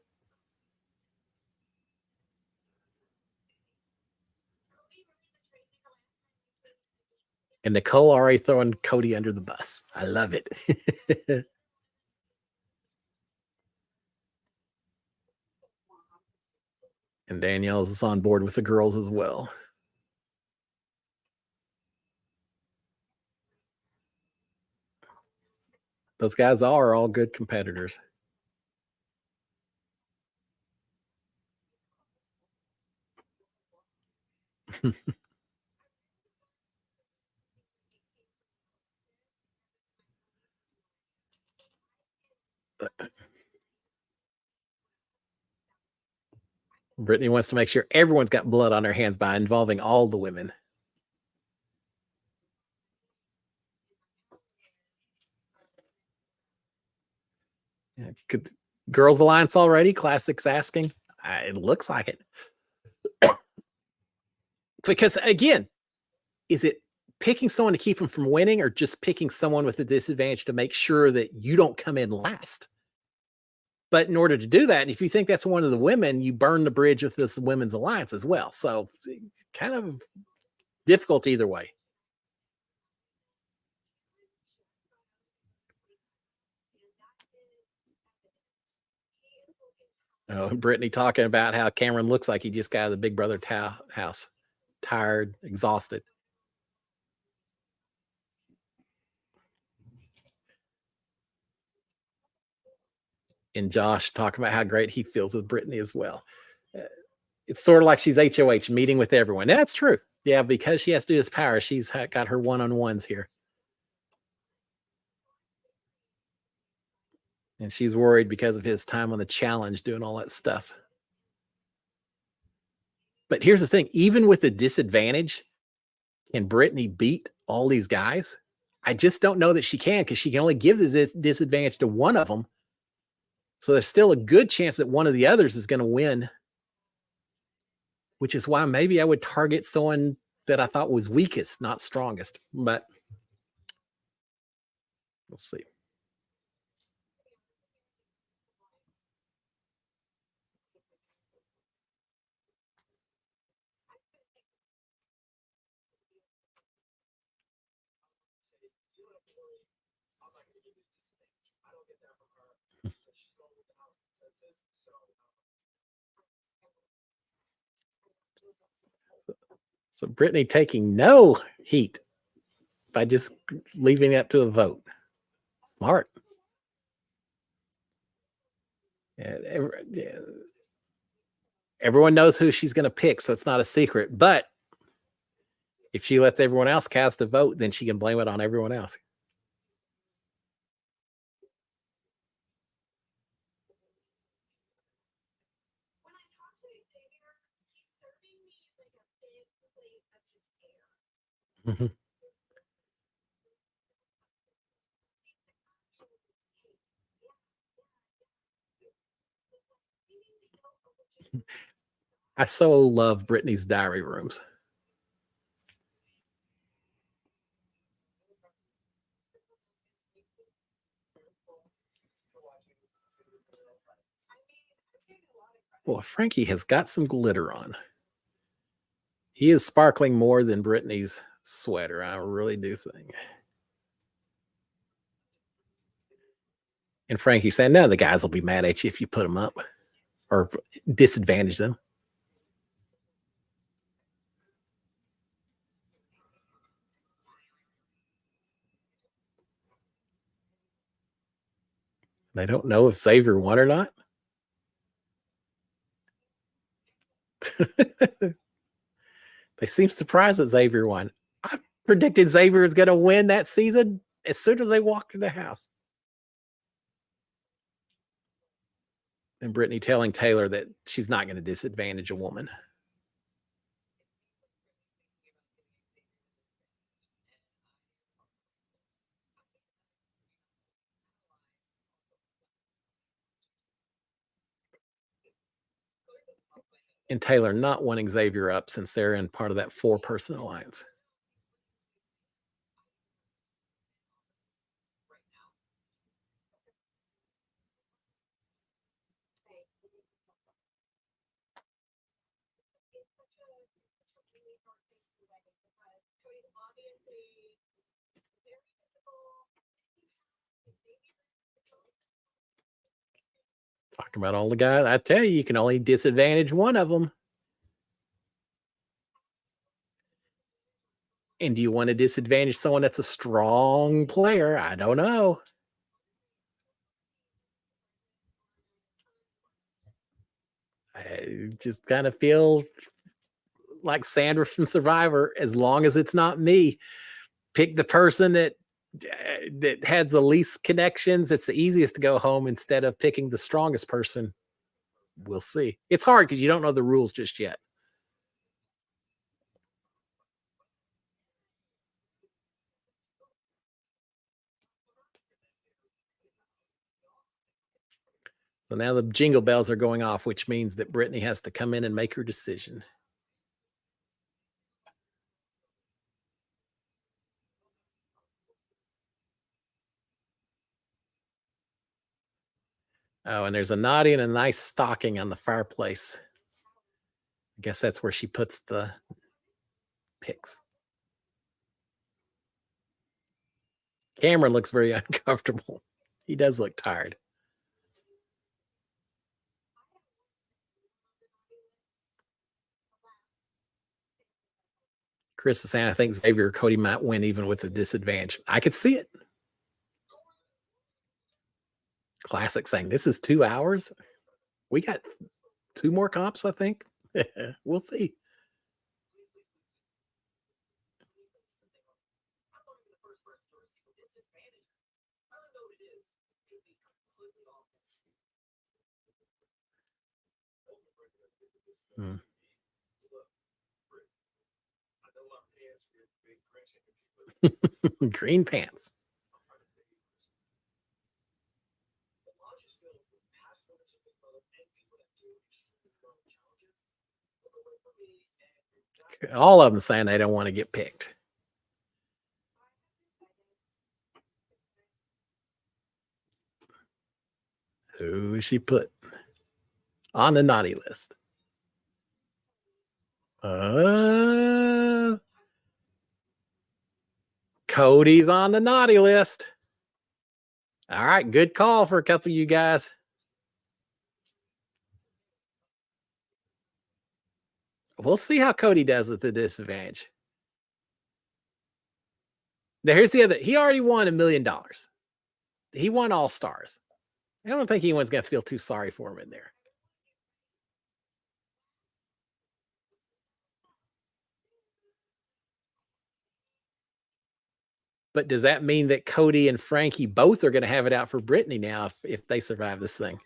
And Nicole already throwing Cody under the bus. I love it. And Danielle's on board with the girls as well. Those guys are all good competitors. Brittany wants to make sure everyone's got blood on their hands by involving all the women. Yeah, could Girls Alliance already? Classics asking. It looks like it. Because again, is it picking someone to keep them from winning or just picking someone with a disadvantage to make sure that you don't come in last? But in order to do that, if you think that's one of the women, you burn the bridge with this women's alliance as well. So kind of difficult either way. Oh, and Brittany talking about how Cameron looks like he just got out of the Big Brother house. Tired, exhausted. And Josh talking about how great he feels with Brittany as well. It's sort of like she's HOH, meeting with everyone. That's true. Yeah, because she has to do this power, she's got her one-on-ones here. And she's worried because of his time on the challenge doing all that stuff. But here's the thing, even with the disadvantage, can Brittany beat all these guys? I just don't know that she can, because she can only give this disadvantage to one of them. So there's still a good chance that one of the others is going to win, which is why maybe I would target someone that I thought was weakest, not strongest. But we'll see. So Brittany taking no heat by just leaving it up to a vote. Smart. Everyone knows who she's going to pick, so it's not a secret. But if she lets everyone else cast a vote, then she can blame it on everyone else. Mm-hmm. I so love Brittany's diary rooms. Well, Frankie has got some glitter on. He is sparkling more than Brittany's sweater. I really do think. And Frankie saying, no, the guys will be mad at you if you put them up or disadvantage them. They don't know if Xavier won or not. They seem surprised that Xavier won. I predicted Xavier is going to win that season as soon as they walked in the house. And Brittany telling Taylor that she's not going to disadvantage a woman. And Taylor not wanting Xavier up since they're in part of that 4-person alliance. Talking about all the guys, I tell you can only disadvantage one of them. And do you want to disadvantage someone that's a strong player? I don't know. I just kind of feel like Sandra from Survivor. As long as it's not me, pick the person that has the least connections. It's the easiest to go home instead of picking the strongest person. We'll see. It's hard because you don't know the rules just yet. So now the jingle bells are going off, which means that Brittany has to come in and make her decision. Oh, and there's a naughty and a nice stocking on the fireplace. I guess that's where she puts the picks. Cameron looks very uncomfortable. He does look tired. Chris is saying, I think Xavier or Cody might win even with a disadvantage. I could see it. Classic saying, this is 2 hours. We got 2 more comps, I think. We'll see. Green pants. All of them saying they don't want to get picked. Who is she put on the naughty list? Cody's on the naughty list. All right, good call for a couple of you guys. We'll see how Cody does with the disadvantage. Now, here's the other. He already won $1 million. He won All Stars. I don't think anyone's going to feel too sorry for him in there. But does that mean that Cody and Frankie both are going to have it out for Brittany now if they survive this thing?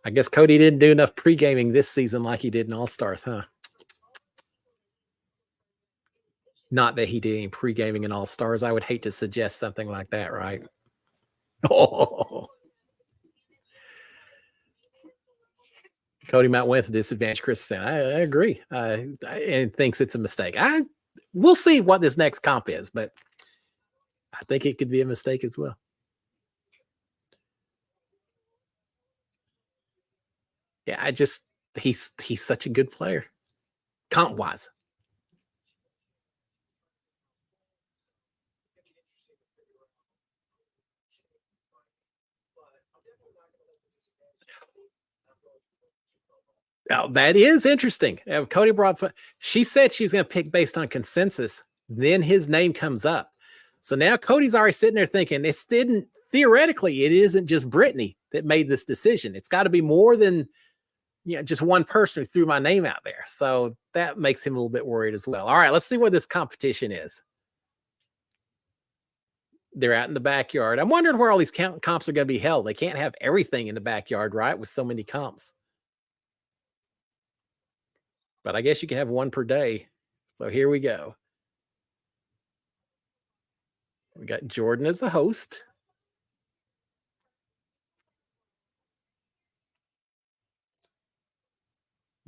I guess Cody didn't do enough pre-gaming this season like he did in All Stars, huh? Not that he did any pre-gaming in All Stars. I would hate to suggest something like that, right? Oh. Cody might win with a disadvantage. Chris said, I agree. And thinks it's a mistake. We'll see what this next comp is, but I think it could be a mistake as well. Yeah, he's such a good player, comp-wise. Oh, that is interesting. Cody brought. She said she was going to pick based on consensus. Then his name comes up. So now Cody's already sitting there thinking theoretically, it isn't just Brittany that made this decision. It's got to be more than just one person who threw my name out there. So that makes him a little bit worried as well. All right, let's see what this competition is. They're out in the backyard. I'm wondering where all these comps are going to be held. They can't have everything in the backyard, right? With so many comps. But I guess you can have one per day. So here we go. We got Jordan as the host.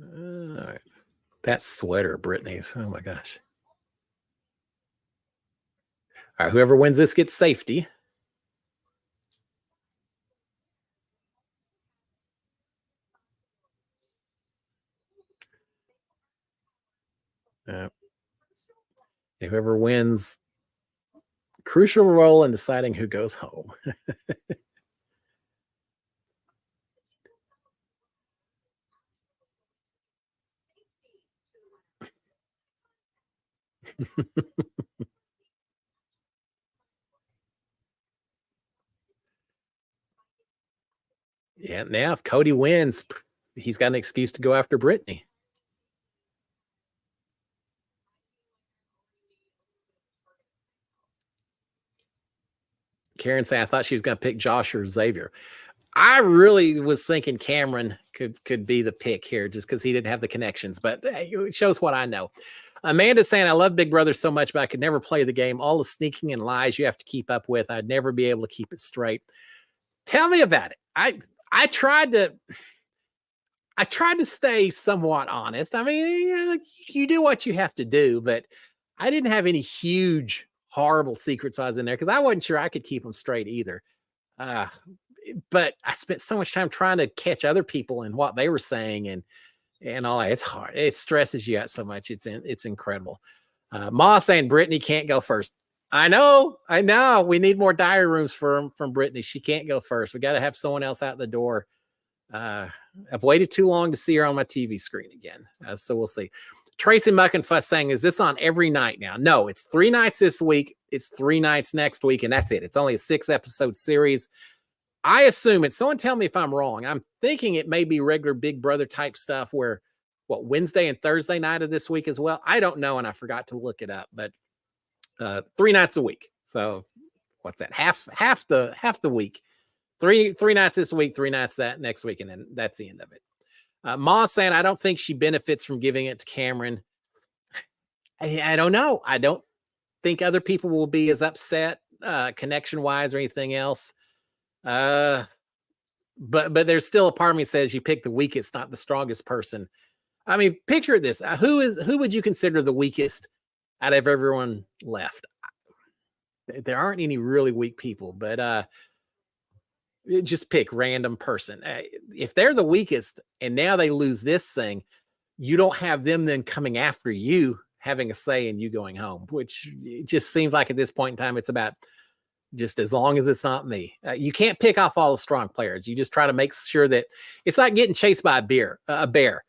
All right. That sweater, Brittany's. Oh my gosh. All right, whoever wins this gets safety. Whoever wins, crucial role in deciding who goes home. Yeah, now if Cody wins, he's got an excuse to go after Brittany. Karen saying, I thought she was going to pick Josh or Xavier. I really was thinking Cameron could be the pick here just because he didn't have the connections, but it shows what I know. Amanda's saying, I love Big Brother so much, but I could never play the game. All the sneaking and lies you have to keep up with. I'd never be able to keep it straight. Tell me about it. I tried to stay somewhat honest. I mean, you do what you have to do, but I didn't have any huge, horrible secrets I was in there because I wasn't sure I could keep them straight either. But I spent so much time trying to catch other people and what they were saying and all that. It's hard. It stresses you out so much. It's incredible. Ma saying Brittany can't go first. I know. We need more diary rooms from Brittany. She can't go first. We got to have someone else out the door. I've waited too long to see her on my TV screen again. So we'll see. Tracy Muckenfuss saying, is this on every night now? No, it's 3 nights this week. It's 3 nights next week, and that's it. It's only a 6-episode series. I assume it. Someone tell me if I'm wrong. I'm thinking it may be regular Big Brother type stuff where, Wednesday and Thursday night of this week as well? I don't know, and I forgot to look it up, but 3 nights a week. So what's that? Half the week. Three nights this week, 3 nights that next week, and then that's the end of it. Ma's saying, I don't think she benefits from giving it to Cameron. I don't know. I don't think other people will be as upset connection-wise or anything else. But there's still a part of me that says you pick the weakest, not the strongest person. I mean, picture this. Who would you consider the weakest out of everyone left? There aren't any really weak people, but just pick random person. If they're the weakest and now they lose this thing, you don't have them then coming after you, having a say in you going home, which it just seems like at this point in time, it's about just as long as it's not me. You can't pick off all the strong players. You just try to make sure that it's like getting chased by a bear.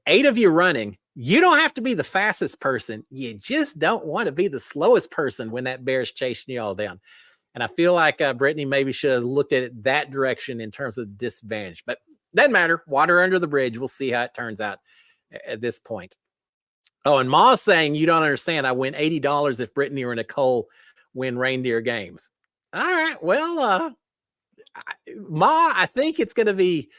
8 of you running. You don't have to be the fastest person. You just don't want to be the slowest person when that bear's chasing you all down. And I feel like Brittany maybe should have looked at it that direction in terms of disadvantage, but doesn't matter. Water under the bridge. We'll see how it turns out at this point. Oh, and Ma's saying, you don't understand. I win $80 if Brittany or Nicole win Reindeer games. All right. Well, Ma, I think it's going to be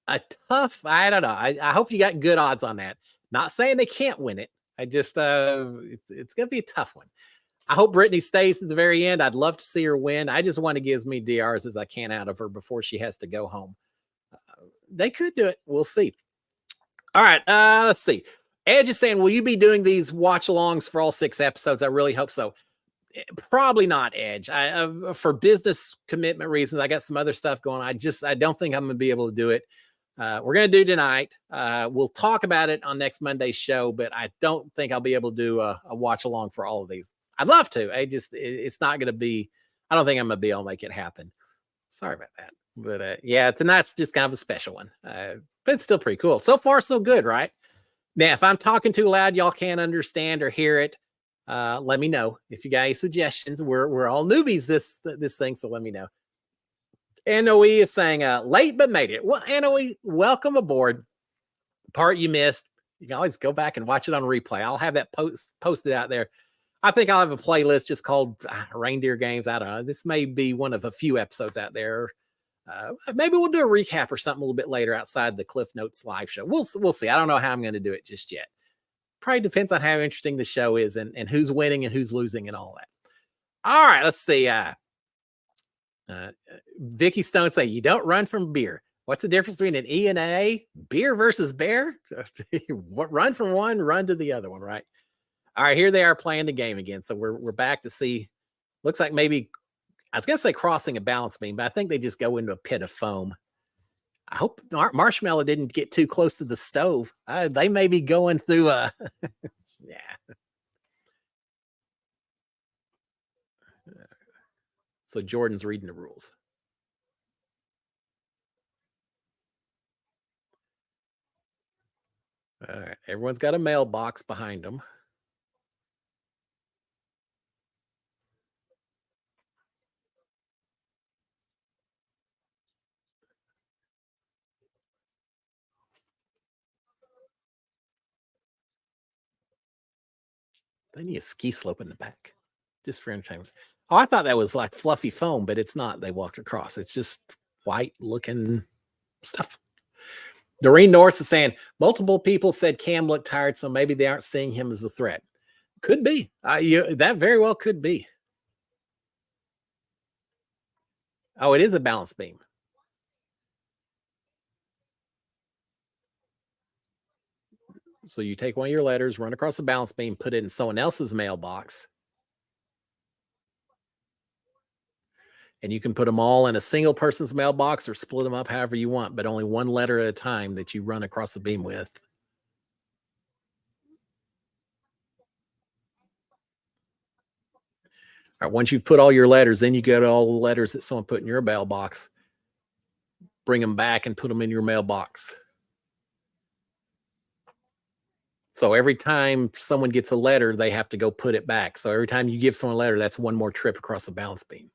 a tough, I don't know. I hope you got good odds on that. Not saying they can't win it. I just, it's going to be a tough one. I hope Brittany stays to the very end. I'd love to see her win. I just want to get as many DRs as I can out of her before she has to go home. They could do it. We'll see. All right. Let's see. Edge is saying, will you be doing these watch-alongs for all 6 episodes? I really hope so. Probably not, Edge. For business commitment reasons, I got some other stuff going on. I don't think I'm going to be able to do it. We're going to do tonight. We'll talk about it on next Monday's show, but I don't think I'll be able to do a watch-along for all of these. I'd love to. It's not going to be, I don't think I'm going to be able to make it happen. Sorry about that. But yeah, tonight's just kind of a special one. But it's still pretty cool. So far, so good, right? Now, if I'm talking too loud, y'all can't understand or hear it. Let me know if you got any suggestions. We're all newbies this thing, so let me know. NOE is saying late but made it. Well, NOE, welcome aboard. Part you missed. You can always go back and watch it on replay. I'll have that posted out there. I think I'll have a playlist just called Reindeer Games. I don't know. This may be one of a few episodes out there. Maybe we'll do a recap or something a little bit later outside the Cliff Notes live show. We'll see. I don't know how I'm going to do it just yet. Probably depends on how interesting the show is and who's winning and who's losing and all that. All right, let's see. Vicky Stone say, you don't run from beer. What's the difference between an E and an A? Beer versus bear? Run from one, run to the other one, right? All right, here they are playing the game again. So we're back to see. Looks like maybe, I was going to say crossing a balance beam, but I think they just go into a pit of foam. I hope Marshmallow didn't get too close to the stove. They may be going through a, yeah. So Jordan's reading the rules. All right, everyone's got a mailbox behind them. They need a ski slope in the back just for entertainment. Oh, I thought that was like fluffy foam, but it's not. They walked across. It's just white looking stuff. Doreen North is saying multiple people said Cam looked tired, so maybe they aren't seeing him as a threat. Could be. That very well could be. Oh, it is a balance beam. So you take one of your letters, run across the balance beam, put it in someone else's mailbox. And you can put them all in a single person's mailbox or split them up however you want, but only one letter at a time that you run across the beam with. All right, once you've put all your letters, then you go to all the letters that someone put in your mailbox. bring them back and put them in your mailbox. So every time someone gets a letter, they have to go put it back. So every time you give someone a letter, that's one more trip across the balance beam.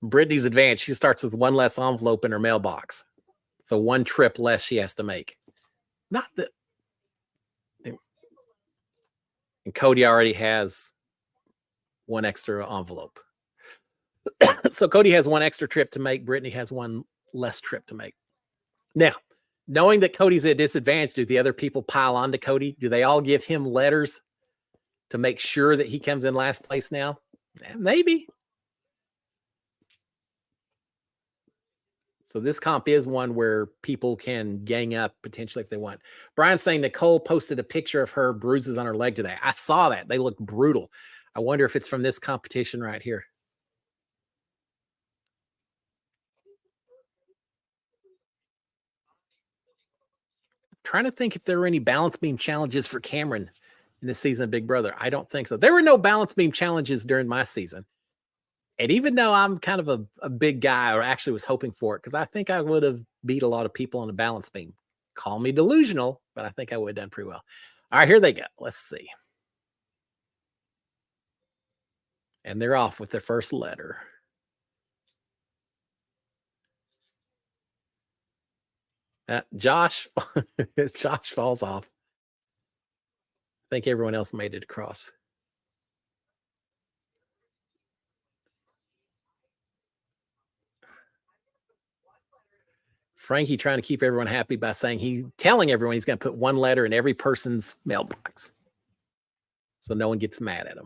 Brittany's advanced. She starts with one less envelope in her mailbox. So one trip less she has to make. Not that. And Cody already has one extra envelope. So Cody has one extra trip to make. Brittany has one less trip to make. Now, knowing that Cody's at a disadvantage, do the other people pile on to Cody? Do they all give him letters to make sure that he comes in last place now? Maybe. So this comp is one where people can gang up potentially if they want. Brian's saying Nicole posted a picture of her bruises on her leg today. I saw that. They look brutal. I wonder if it's from this competition right here. Trying to think if there were any balance beam challenges for Cameron in this season of Big Brother. I don't think so. There were no balance beam challenges during my season. And even though I'm kind of a big guy, or actually was hoping for it, because I think I would have beat a lot of people on a balance beam. Call me delusional, but I think I would have done pretty well. All right, here they go. Let's see. And they're off with their first letter. Josh falls off. I think everyone else made it across. Frankie trying to keep everyone happy by saying telling everyone he's going to put one letter in every person's mailbox, so no one gets mad at him.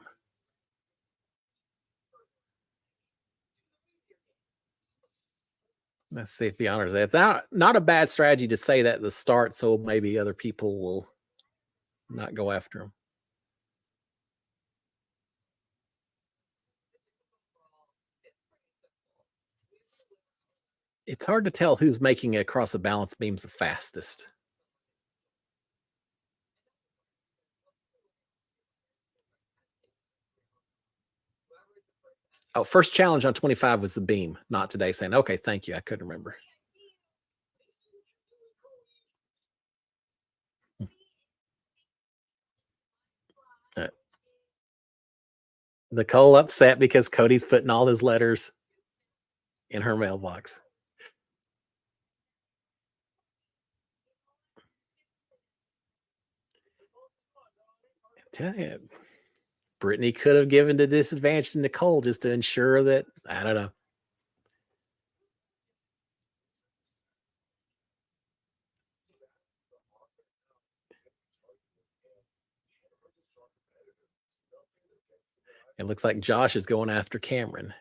Let's see if he honors that. It's not a bad strategy to say that at the start, so maybe other people will not go after him. It's hard to tell who's making it across the balance beams the fastest. Oh, first challenge on 25 was the beam, not today. Saying, okay, thank you. I couldn't remember. Nicole upset because Cody's putting all his letters in her mailbox. Tell you, Brittany could have given the disadvantage to Nicole just to ensure that, I don't know. It looks like Josh is going after Cameron.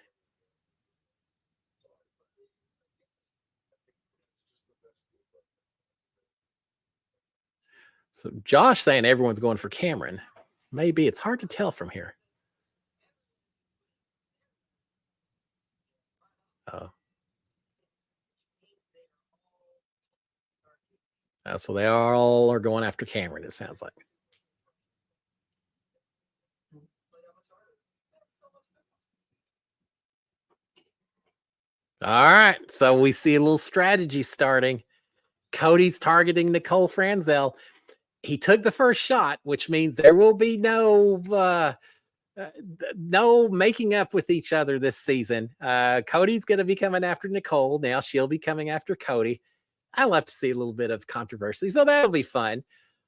So Josh saying everyone's going for Cameron. Maybe. It's hard to tell from here. Oh. So they all are going after Cameron, it sounds like. All right. So we see a little strategy starting. Cody's targeting Nicole Franzel. He took the first shot, which means there will be no making up with each other this season. Cody's going to be coming after Nicole. Now she'll be coming after Cody. I love to see a little bit of controversy, so that'll be fun.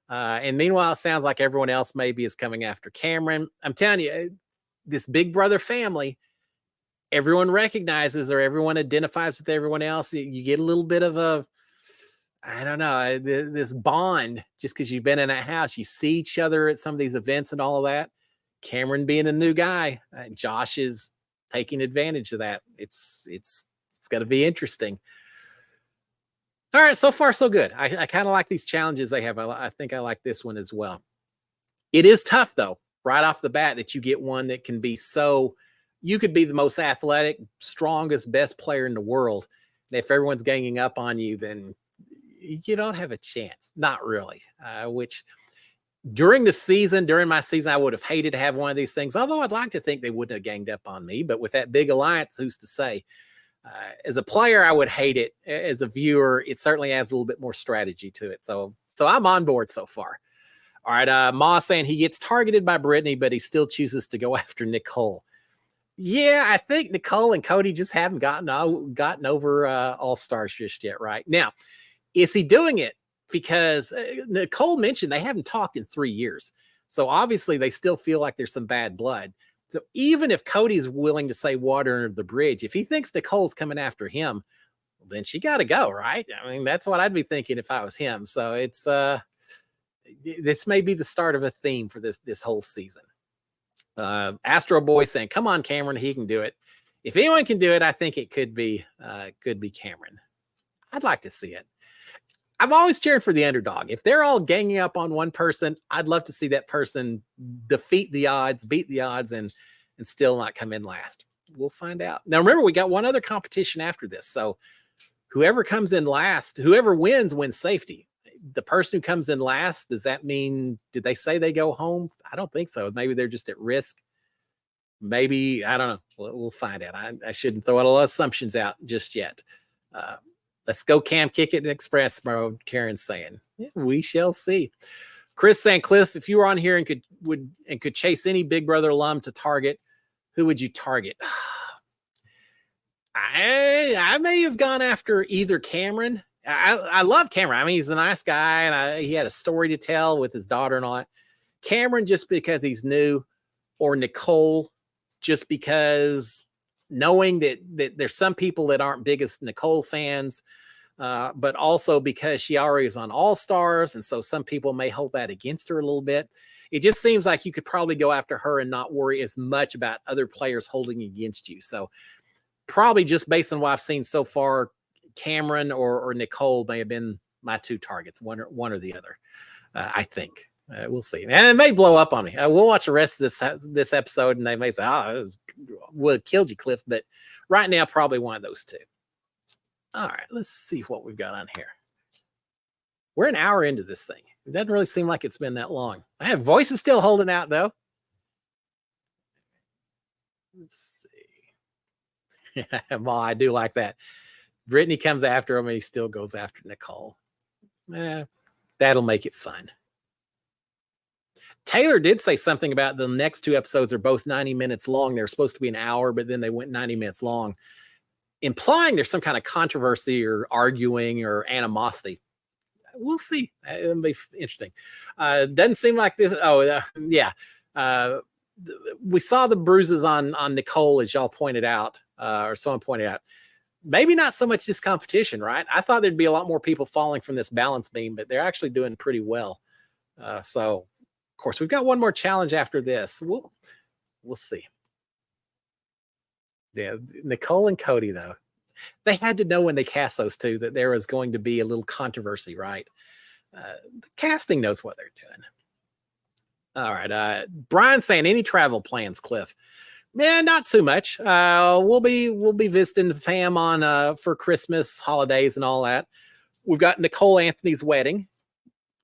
And meanwhile, it sounds like everyone else maybe is coming after Cameron. I'm telling you, this Big Brother family, everyone recognizes or everyone identifies with everyone else. You get a little bit of a, I don't know, this bond just because you've been in that house. You see each other at some of these events and all of that. Cameron being the new guy, Josh is taking advantage of that. It's going to be interesting. All right, so far so good. I kind of like these challenges they have. I think I like this one as well. It is tough though, right off the bat, that you get one that can be so. You could be the most athletic, strongest, best player in the world. And if everyone's ganging up on you, then you don't have a chance. Not really. Which during my season, I would have hated to have one of these things. Although I'd like to think they wouldn't have ganged up on me. But with that big alliance, who's to say? As a player, I would hate it. As a viewer, it certainly adds a little bit more strategy to it. So I'm on board so far. All right, Ma saying he gets targeted by Brittany, but he still chooses to go after Nicole. Yeah, I think Nicole and Cody just haven't gotten over All Stars just yet, right? Now, is he doing it because Nicole mentioned they haven't talked in 3 years. So obviously they still feel like there's some bad blood. So even if Cody's willing to say water under the bridge, if he thinks Nicole's coming after him, well, then she got to go, right? I mean, that's what I'd be thinking if I was him. So it's this may be the start of a theme for this whole season. Astro Boy saying, "Come on, Cameron, he can do it." If anyone can do it, I think it could be Cameron. I'd like to see it. I'm always cheering for the underdog. If they're all ganging up on one person, I'd love to see that person defeat the odds, beat the odds, and still not come in last. We'll find out. Now, remember, we got one other competition after this. So whoever comes in last, whoever wins safety. The person who comes in last, does that mean, did they say they go home? I don't think so. Maybe they're just at risk. Maybe, I don't know. We'll find out. I shouldn't throw out a lot of assumptions out just yet. Let's go Cam, kick it in express mode, Karen's saying. Yeah, we shall see. Chris saying, Cliff, if you were on here and could chase any Big Brother alum to target, who would you target? I may have gone after either Cameron. I love Cameron. I mean, he's a nice guy, and he had a story to tell with his daughter and all that. Cameron, just because he's new, or Nicole, just because knowing that there's some people that aren't biggest Nicole fans, but also because she already is on All Stars, and so some people may hold that against her a little bit. It just seems like you could probably go after her and not worry as much about other players holding against you. So probably just based on what I've seen so far, Cameron or Nicole may have been my two targets, one or the other. I think we'll see, and it may blow up on me. We'll watch the rest of this episode, and they may say, "Oh, it killed you, Cliff." But right now, probably one of those two. All right, let's see what we've got on here. We're an hour into this thing. It doesn't really seem like it's been that long. I have voice is still holding out though. Let's see. Well, I do like that. Brittany comes after him, and he still goes after Nicole. That'll make it fun. Taylor did say something about the next two episodes are both 90 minutes long. They're supposed to be an hour, but then they went 90 minutes long, implying there's some kind of controversy or arguing or animosity. We'll see. It'll be interesting. Doesn't seem like this. Yeah. We saw the bruises on Nicole, as y'all pointed out, or someone pointed out. Maybe not so much this competition, right? I thought there'd be a lot more people falling from this balance beam, but they're actually doing pretty well. So, of course, we've got one more challenge after this. We'll see. Yeah, Nicole and Cody, though, they had to know when they cast those two that there was going to be a little controversy, right? The casting knows what they're doing. All right. Brian saying, any travel plans, Cliff? Man, not too much. We'll be visiting the fam on for Christmas, holidays, and all that. We've got Nicole Anthony's wedding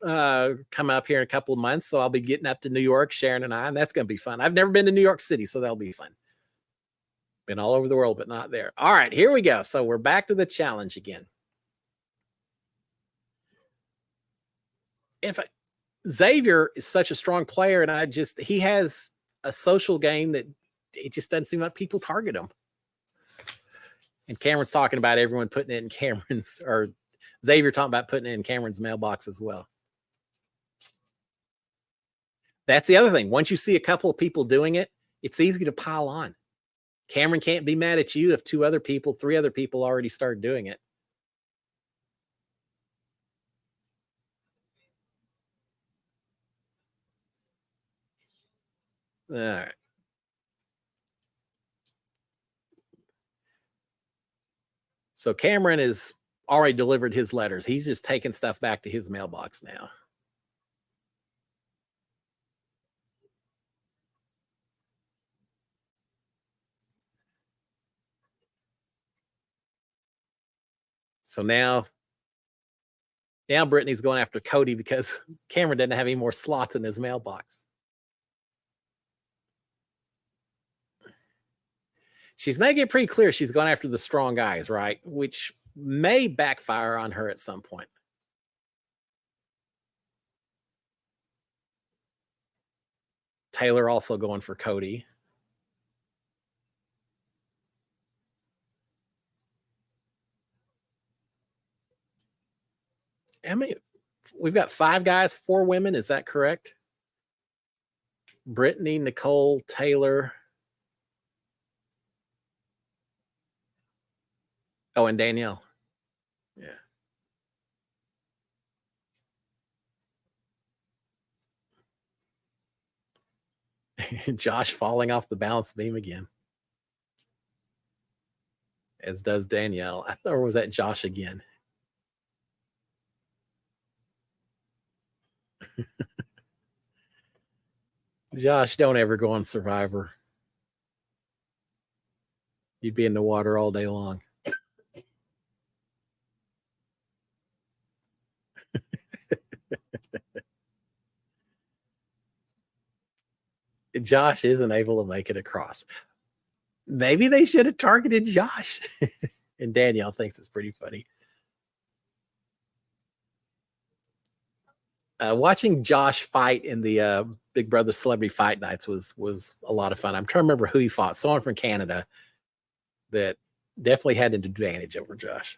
coming up here in a couple of months, so I'll be getting up to New York, Sharon and I, and that's going to be fun. I've never been to New York City, so that'll be fun. Been all over the world, but not there. All right, here we go. So we're back to the challenge again. Xavier is such a strong player, and he has a social game that it just doesn't seem like people target him. And Cameron's talking about everyone putting it in Cameron's, or Xavier talking about putting it in Cameron's mailbox as well. That's the other thing. Once you see a couple of people doing it, it's easy to pile on. Cameron can't be mad at you if 3 other people already started doing it. All right. So Cameron has already delivered his letters. He's just taking stuff back to his mailbox now. So now Brittany's going after Cody because Cameron didn't have any more slots in his mailbox. She's making it pretty clear she's going after the strong guys, right? Which may backfire on her at some point. Taylor also going for Cody. I mean, we've got 5 guys, 4 women. Is that correct? Brittany, Nicole, Taylor. Oh, and Danielle. Yeah. Josh falling off the balance beam again. As does Danielle. I thought, or was that Josh again? Josh, don't ever go on Survivor. You'd be in the water all day long. Josh isn't able to make it across. Maybe they should have targeted Josh. And Danielle thinks it's pretty funny. Watching Josh fight in the Big Brother Celebrity Fight Nights was a lot of fun. I'm trying to remember who he fought. Someone from Canada that definitely had an advantage over Josh.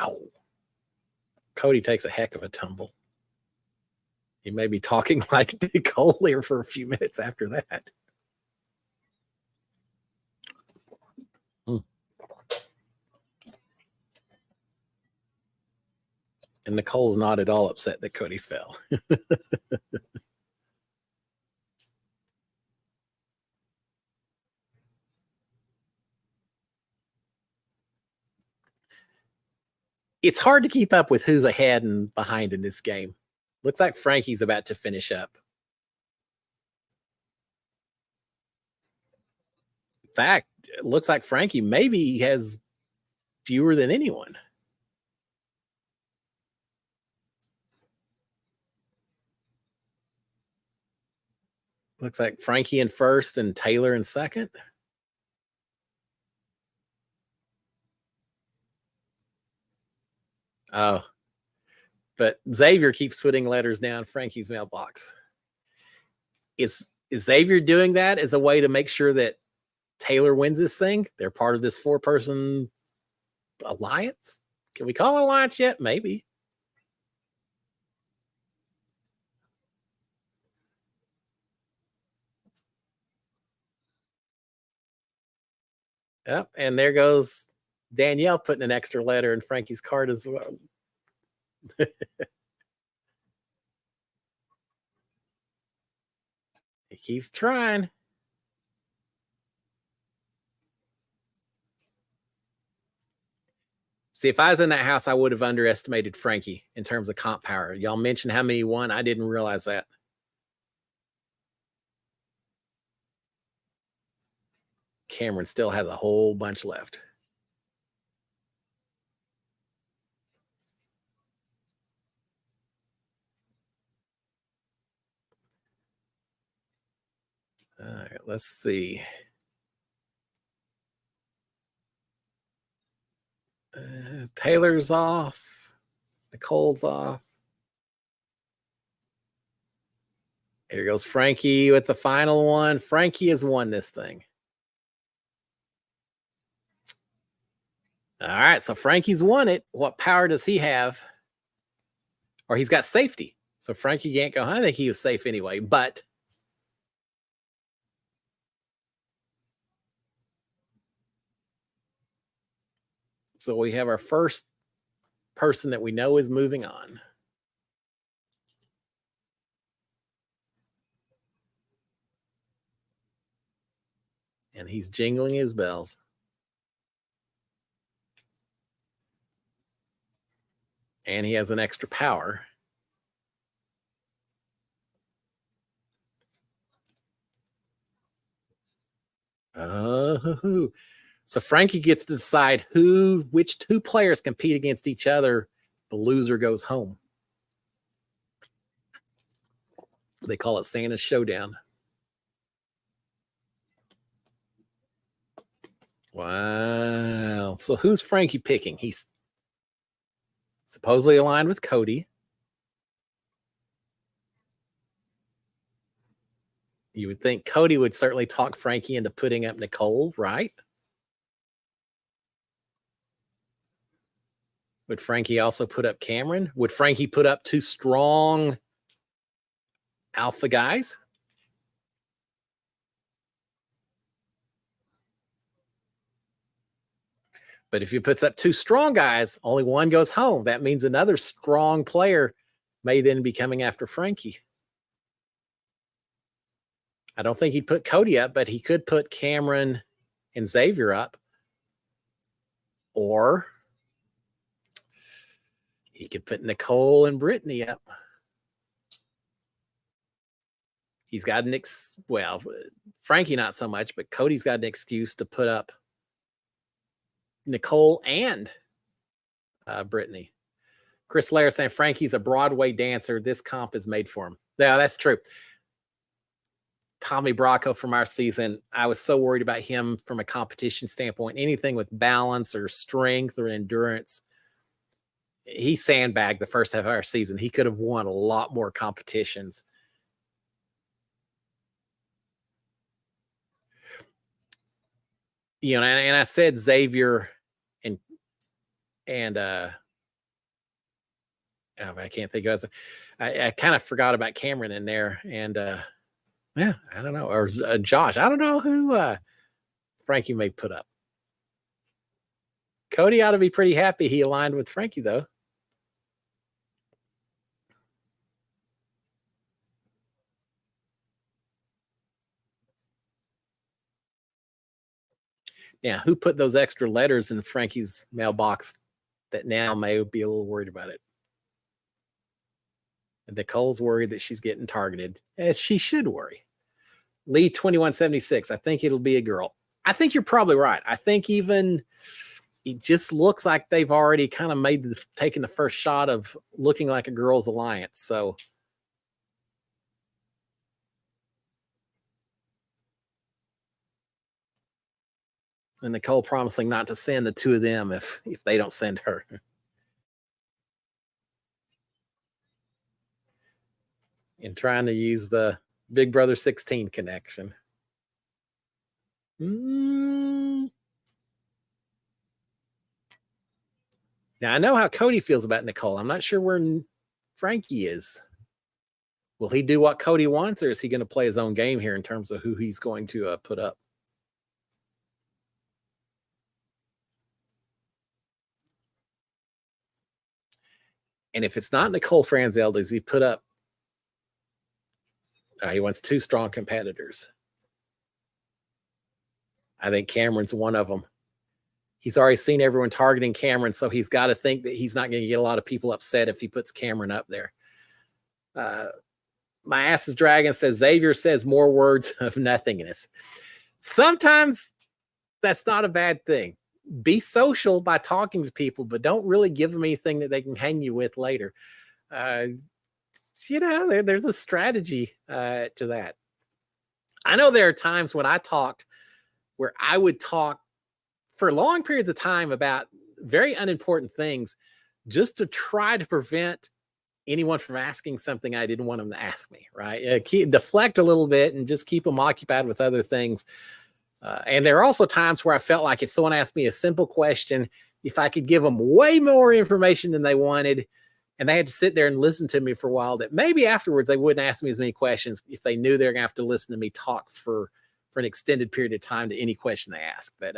Oh, Cody takes a heck of a tumble. He may be talking like Nicole here for a few minutes after that. And Nicole's not at all upset that Cody fell. It's hard to keep up with who's ahead and behind in this game. Looks like Frankie's about to finish up. In fact, it looks like Frankie maybe has fewer than anyone. Looks like Frankie in first and Taylor in second. Oh, but Xavier keeps putting letters down Frankie's mailbox. Is Xavier doing that as a way to make sure that Taylor wins this thing? They're part of this 4-person alliance. Can we call it alliance yet? Maybe. Yep, and there goes Danielle putting an extra letter in Frankie's card as well. He keeps trying. See, if I was in that house, I would have underestimated Frankie in terms of comp power. Y'all mentioned how many he won. I didn't realize that. Cameron still has a whole bunch left. All right, let's see. Taylor's off. Nicole's off. Here goes Frankie with the final one. Frankie has won this thing. All right, so Frankie's won it. What power does he have? Or he's got safety. So Frankie can't go. I think he was safe anyway, but so we have our first person that we know is moving on. And he's jingling his bells. And he has an extra power. Oh, so Frankie gets to decide which 2 players compete against each other. The loser goes home. They call it Santa's Showdown. Wow. So who's Frankie picking? He's supposedly aligned with Cody. You would think Cody would certainly talk Frankie into putting up Nicole, right? Would Frankie also put up Cameron? Would Frankie put up two strong alpha guys? But if he puts up two strong guys, only one goes home. That means another strong player may then be coming after Frankie. I don't think he'd put Cody up, but he could put Cameron and Xavier up. Or he could put Nicole and Brittany up. He's got well, Frankie not so much, but Cody's got an excuse to put up Nicole and Brittany. Chris Lair saying Frankie's a Broadway dancer. This comp is made for him. Yeah, that's true. Tommy Bracco from our season, I was so worried about him from a competition standpoint. Anything with balance or strength or endurance, he sandbagged the first half of our season. He could have won a lot more competitions. You know, and I said Xavier and I can't think of it. I kind of forgot about Cameron in there, and yeah, I don't know, or Josh. I don't know who Frankie may put up. Cody ought to be pretty happy he aligned with Frankie, though. Now, who put those extra letters in Frankie's mailbox that now may be a little worried about it? And Nicole's worried that she's getting targeted, as she should worry. Lee 2176, I think it'll be a girl. I think you're probably right. I think even it just looks like they've already kind of taken the first shot of looking like a girls' alliance. So and Nicole promising not to send the two of them if they don't send her. And trying to use the Big Brother 16 connection. Now, I know how Cody feels about Nicole. I'm not sure where Frankie is. Will he do what Cody wants, or is he going to play his own game here in terms of who he's going to put up? And if it's not Nicole Franzel, does he put up? He wants two strong competitors. I think Cameron's one of them. He's already seen everyone targeting Cameron, so he's got to think that he's not going to get a lot of people upset if he puts Cameron up there. My ass is dragon says Xavier says more words of nothingness. Sometimes that's not a bad thing. Be social by talking to people, but don't really give them anything that they can hang you with later. You know, there's a strategy to that. I know there are times when I talked where I would talk for long periods of time about very unimportant things just to try to prevent anyone from asking something I didn't want them to ask me, right? Deflect a little bit and just keep them occupied with other things. And there are also times where I felt like if someone asked me a simple question, if I could give them way more information than they wanted, and they had to sit there and listen to me for a while, that maybe afterwards they wouldn't ask me as many questions if they knew they're going to have to listen to me talk for an extended period of time to any question they ask. But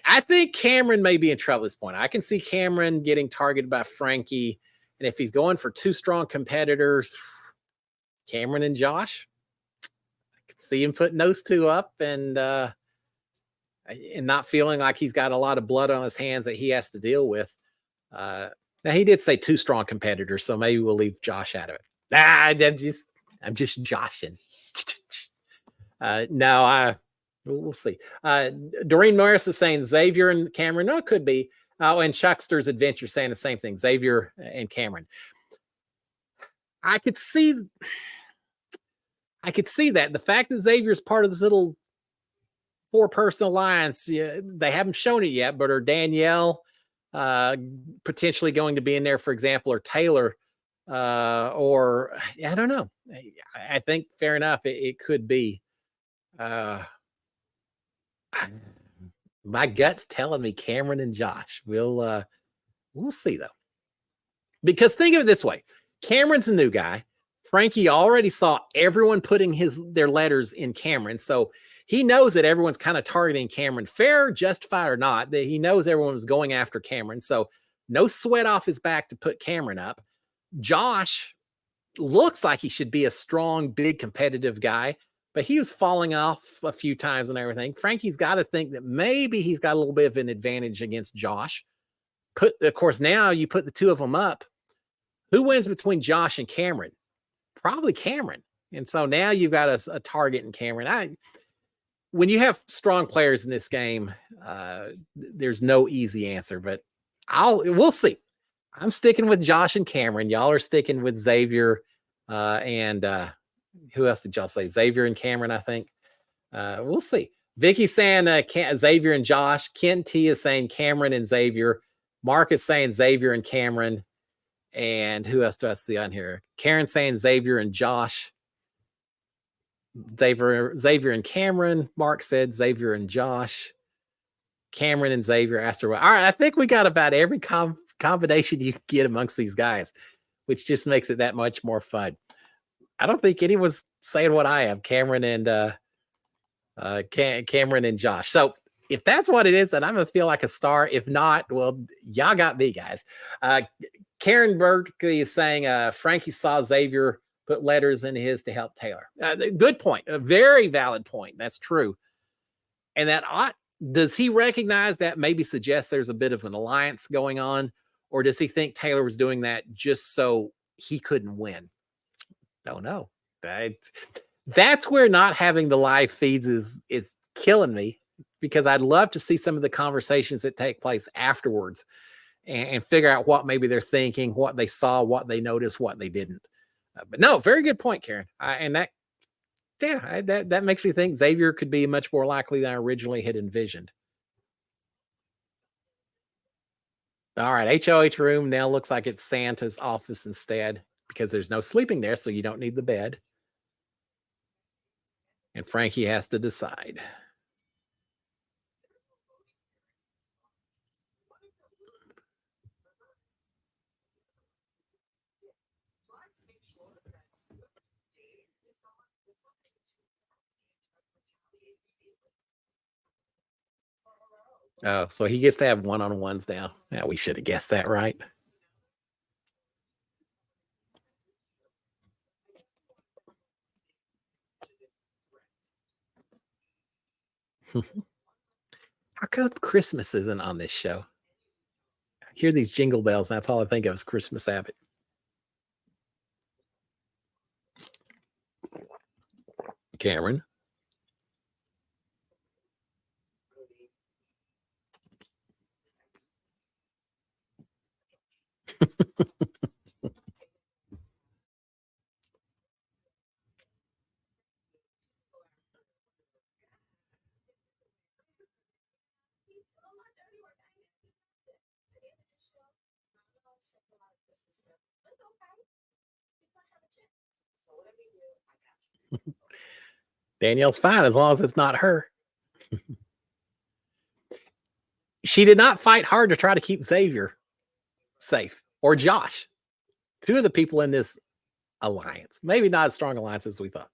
I think Cameron may be in trouble at this point. I can see Cameron getting targeted by Frankie. And if he's going for two strong competitors, Cameron and Josh, I could see him putting those two up and not feeling like he's got a lot of blood on his hands that he has to deal with. Now, he did say two strong competitors, so maybe we'll leave Josh out of it. I'm just joshing. No, we'll see. Doreen Morris is saying Xavier and Cameron. No, it could be. And Chuckster's Adventure saying the same thing, Xavier and Cameron. I could see that. The fact that Xavier's part of this little 4-person alliance. Yeah, they haven't shown it yet, but are Danielle potentially going to be in there, for example, or Taylor, or I don't know. I think fair enough. It could be. Uh, my gut's telling me Cameron and Josh. We'll see though. Because think of it this way: Cameron's a new guy. Frankie already saw everyone putting their letters in Cameron, so he knows that everyone's kind of targeting Cameron, fair, justified or not. That he knows everyone was going after Cameron, so no sweat off his back to put Cameron up. Josh looks like he should be a strong, big, competitive guy, but he was falling off a few times and everything. Frankie's got to think that maybe he's got a little bit of an advantage against Josh. Of course, now you put the two of them up. Who wins between Josh and Cameron? Probably Cameron. And so now you've got a target in Cameron. When you have strong players in this game, there's no easy answer, but we'll see. I'm sticking with Josh and Cameron. Y'all are sticking with Xavier and who else did y'all say? Xavier and Cameron, I think. We'll see. Vicky's saying Xavier and Josh. Ken T is saying Cameron and Xavier. Mark is saying Xavier and Cameron. And who else do I see on here? Karen saying Xavier and Josh. Xavier and Cameron. Mark said Xavier and Josh. Cameron and Xavier asked her. All right, I think we got about every combination you can get amongst these guys, which just makes it that much more fun. I don't think anyone's saying what I am, Cameron and Cameron and Josh. So if that's what it is, then I'm gonna feel like a star. If not, well, y'all got me, guys. Karen Berkeley is saying Frankie saw Xavier put letters in his to help Taylor. Good point. A very valid point. That's true. And does he recognize that maybe suggests there's a bit of an alliance going on? Or does he think Taylor was doing that just so he couldn't win? Don't know. That's where not having the live feeds is killing me, because I'd love to see some of the conversations that take place afterwards and figure out what maybe they're thinking, what they saw, what they noticed, what they didn't. But no, very good point, Karen. That makes me think Xavier could be much more likely than I originally had envisioned. All right, HOH room now looks like it's Santa's office instead, because there's no sleeping there, so you don't need the bed. And Frankie has to decide. Oh, so he gets to have one-on-ones now. Yeah, we should have guessed that, right? How come Christmas isn't on this show? I hear these jingle bells. That's all I think of is Christmas Abbott. Cameron. Danielle's fine as long as it's not her. She did not fight hard to try to keep Xavier safe, or Josh. Two of the people in this alliance. Maybe not as strong alliance as we thought.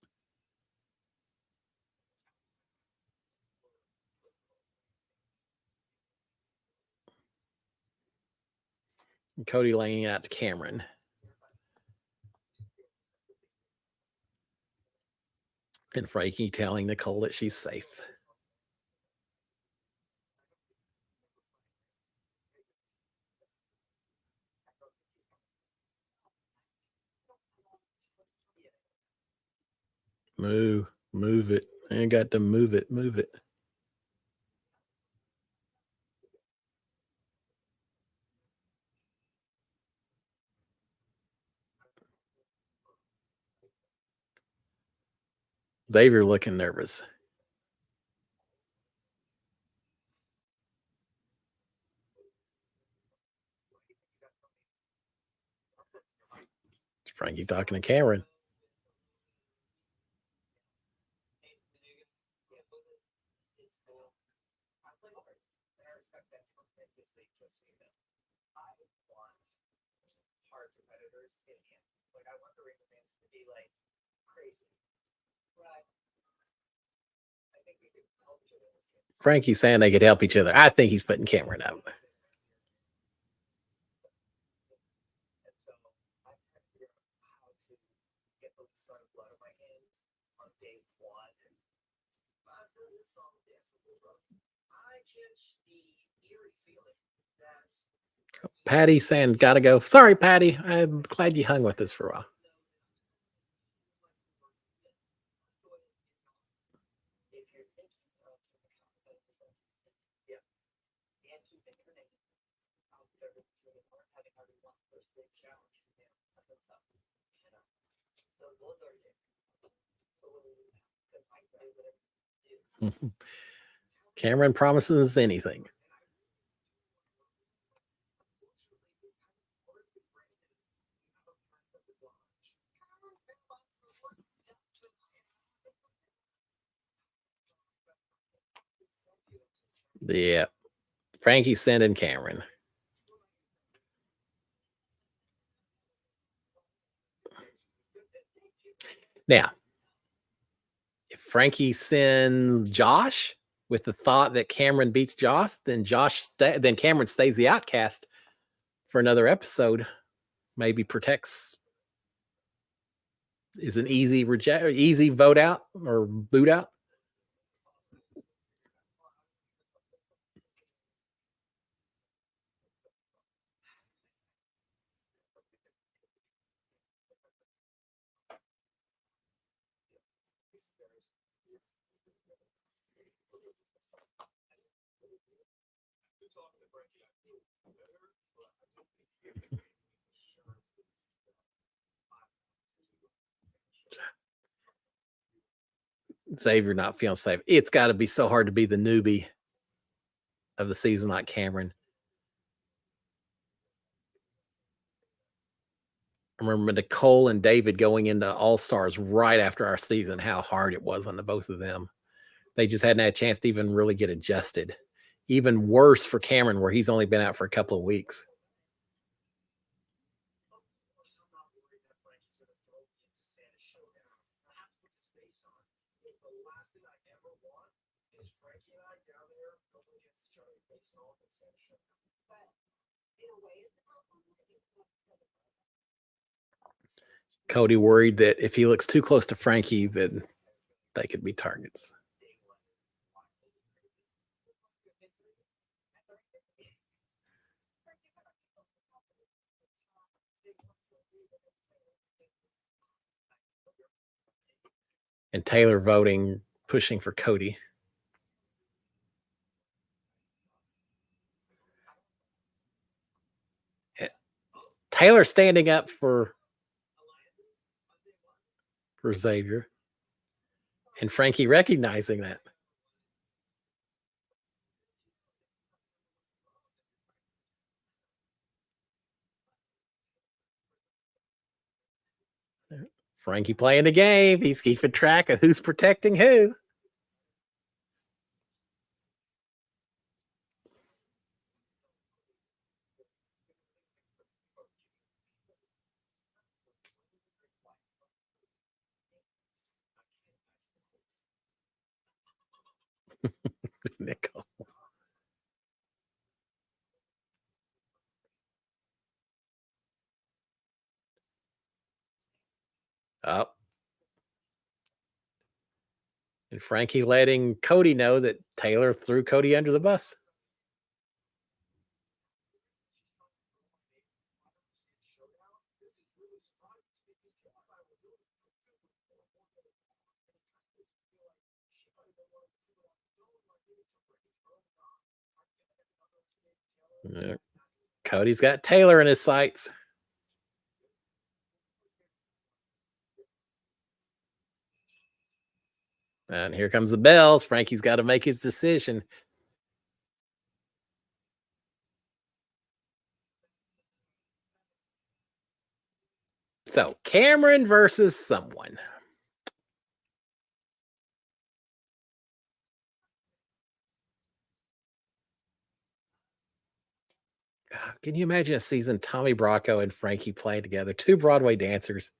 And Cody laying out to Cameron. And Frankie telling Nicole that she's safe. Move it. I got to move it. Xavier looking nervous. It's Frankie talking to Cameron. Frankie's saying they could help each other. I think he's putting Cameron up. Patty saying, gotta go. Sorry, Patty. I'm glad you hung with us for a while. Cameron promises anything. Yeah. Frankie's sending Cameron. Now, if Frankie sends Josh with the thought that Cameron beats Josh, then then Cameron stays the outcast for another episode. Maybe protects is an easy vote out or boot out. Xavier not feeling safe. It's got to be so hard to be the newbie of the season like Cameron. I remember Nicole and David going into All Stars right after our season, how hard it was on the both of them. They just hadn't had a chance to even really get adjusted. Even worse for Cameron, where he's only been out for a couple of weeks. Cody worried that if he looks too close to Frankie, then they could be targets. And Taylor voting, pushing for Cody. Taylor standing up for Xavier. And Frankie recognizing that. Frankie playing the game. He's keeping track of who's protecting who. Nicole. Oh. And Frankie letting Cody know that Taylor threw Cody under the bus. Yeah. Cody's got Taylor in his sights. And here comes the bells. Frankie's got to make his decision. So Cameron versus someone. Can you imagine a season Tommy Bracco and Frankie playing together? Two Broadway dancers.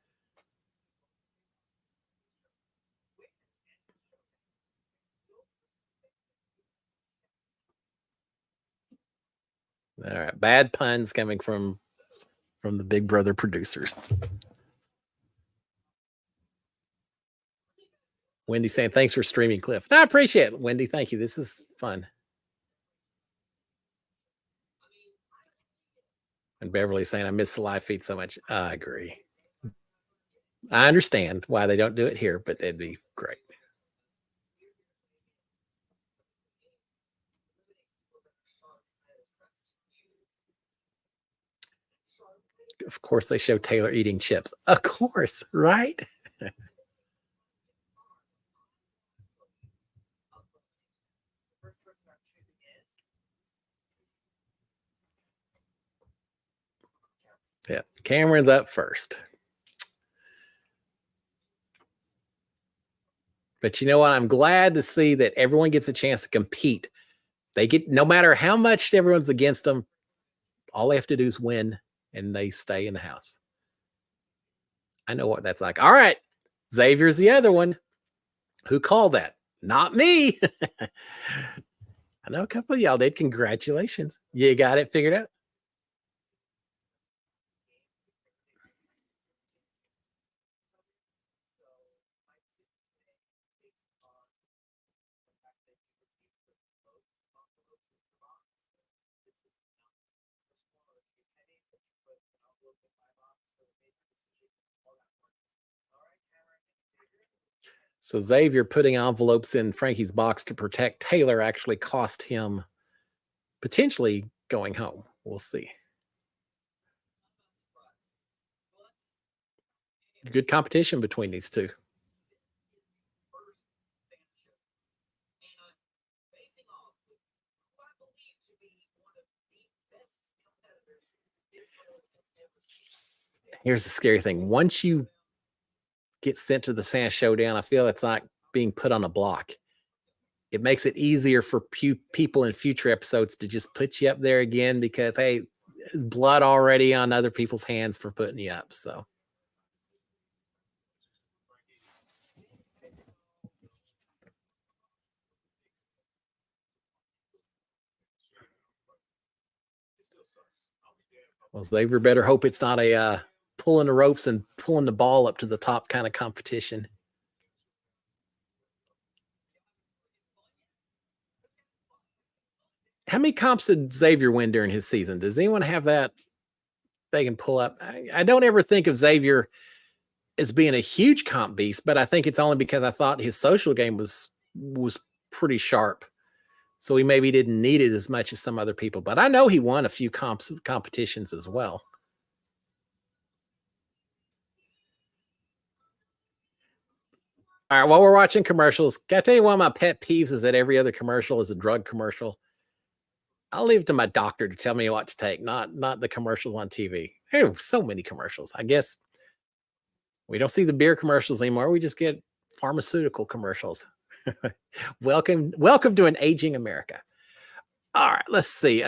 All right, bad puns coming from the Big Brother producers. Wendy saying, thanks for streaming, Cliff. I appreciate it, Wendy. Thank you. This is fun. And Beverly saying, I miss the live feed so much. I agree. I understand why they don't do it here, but it'd be great. Of course, they show Taylor eating chips. Of course, right? Yeah, Cameron's up first. But you know what? I'm glad to see that everyone gets a chance to compete. They get, no matter how much everyone's against them, all they have to do is win and they stay in the house. I know what that's like. All right. Xavier's the other one. Who called that? Not me. I know a couple of y'all did. Congratulations. You got it figured out. So Xavier putting envelopes in Frankie's box to protect Taylor actually cost him potentially going home. We'll see. Good competition between these two. Here's the scary thing. Once you get sent to the Santa Showdown, I feel it's like being put on a block. It makes it easier for people in future episodes to just put you up there again because, hey, there's blood already on other people's hands for putting you up. So. Well, Xavier better hope it's not a pulling the ropes and pulling the ball up to the top kind of competition. How many comps did Xavier win during his season? Does anyone have that they can pull up? I don't ever think of Xavier as being a huge comp beast, but I think it's only because I thought his social game was pretty sharp. So he maybe didn't need it as much as some other people. But I know he won a few competitions as well. All right, while we're watching commercials, can I tell you one of my pet peeves is that every other commercial is a drug commercial. I'll leave it to my doctor to tell me what to take, not the commercials on TV. Hey, so many commercials. I guess we don't see the beer commercials anymore. We just get pharmaceutical commercials. welcome to an aging America. All right, let's see.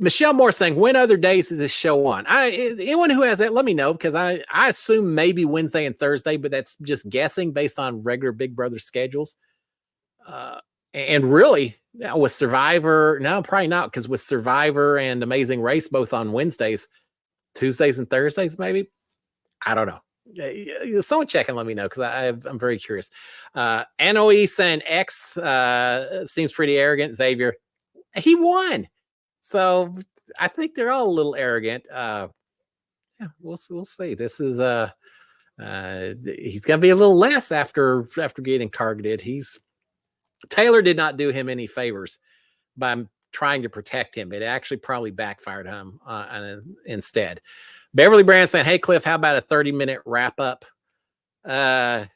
Michelle Moore saying, when other days is this show on? Anyone who has that, let me know, because I assume maybe Wednesday and Thursday, but that's just guessing based on regular Big Brother schedules. And really, with Survivor, no, probably not, because with Survivor and Amazing Race both on Wednesdays, Tuesdays and Thursdays, maybe. I don't know. Someone check and let me know, because I'm very curious. Anoe saying X seems pretty arrogant. Xavier, he won. So I think they're all a little arrogant. Yeah, we'll see. This is he's gonna be a little less after getting targeted. Taylor did not do him any favors by trying to protect him. It actually probably backfired him instead. Beverly Brand saying, "Hey Cliff, how about a 30-minute wrap up? You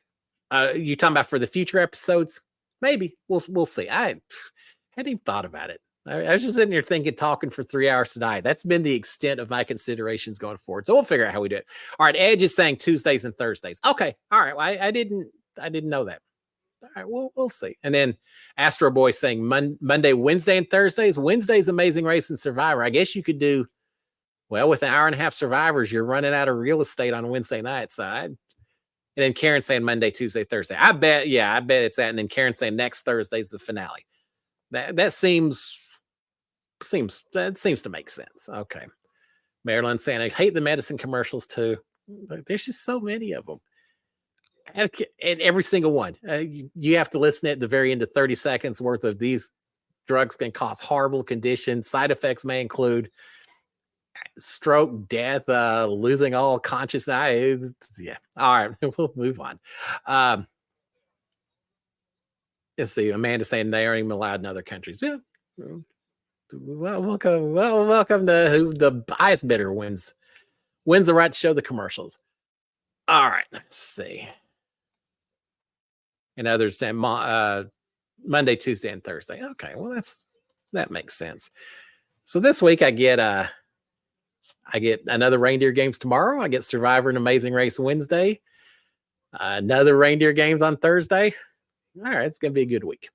talking about for the future episodes? Maybe we'll see. I hadn't even thought about it. I was just sitting here thinking, talking for 3 hours tonight. That's been the extent of my considerations going forward. So we'll figure out how we do it. All right, Edge is saying Tuesdays and Thursdays. Okay, all right. Well, I didn't know that. All right, we'll see. And then Astro Boy saying Monday, Wednesday, and Thursdays. Wednesday's Amazing Race and Survivor. I guess you could do well with an hour and a half Survivors. You're running out of real estate on Wednesday night side. And then Karen saying Monday, Tuesday, Thursday. I bet it's that. And then Karen saying next Thursday's the finale. That seems to make sense. Okay. Marilyn saying I hate the medicine commercials too. There's just so many of them. And every single one. You have to listen at the very end of 30 seconds worth of these drugs can cause horrible conditions. Side effects may include stroke, death, losing all consciousness. Yeah. All right. We'll move on. Let's see. Amanda saying they aren't even allowed in other countries. Yeah. Well, welcome to who the highest bidder wins the right to show the commercials. All right. Let's see. And others saying Monday, Tuesday, and Thursday. Okay. Well, that makes sense. So this week I get another Reindeer games tomorrow. I get Survivor and Amazing Race Wednesday. Another Reindeer games on Thursday. All right, it's going to be a good week.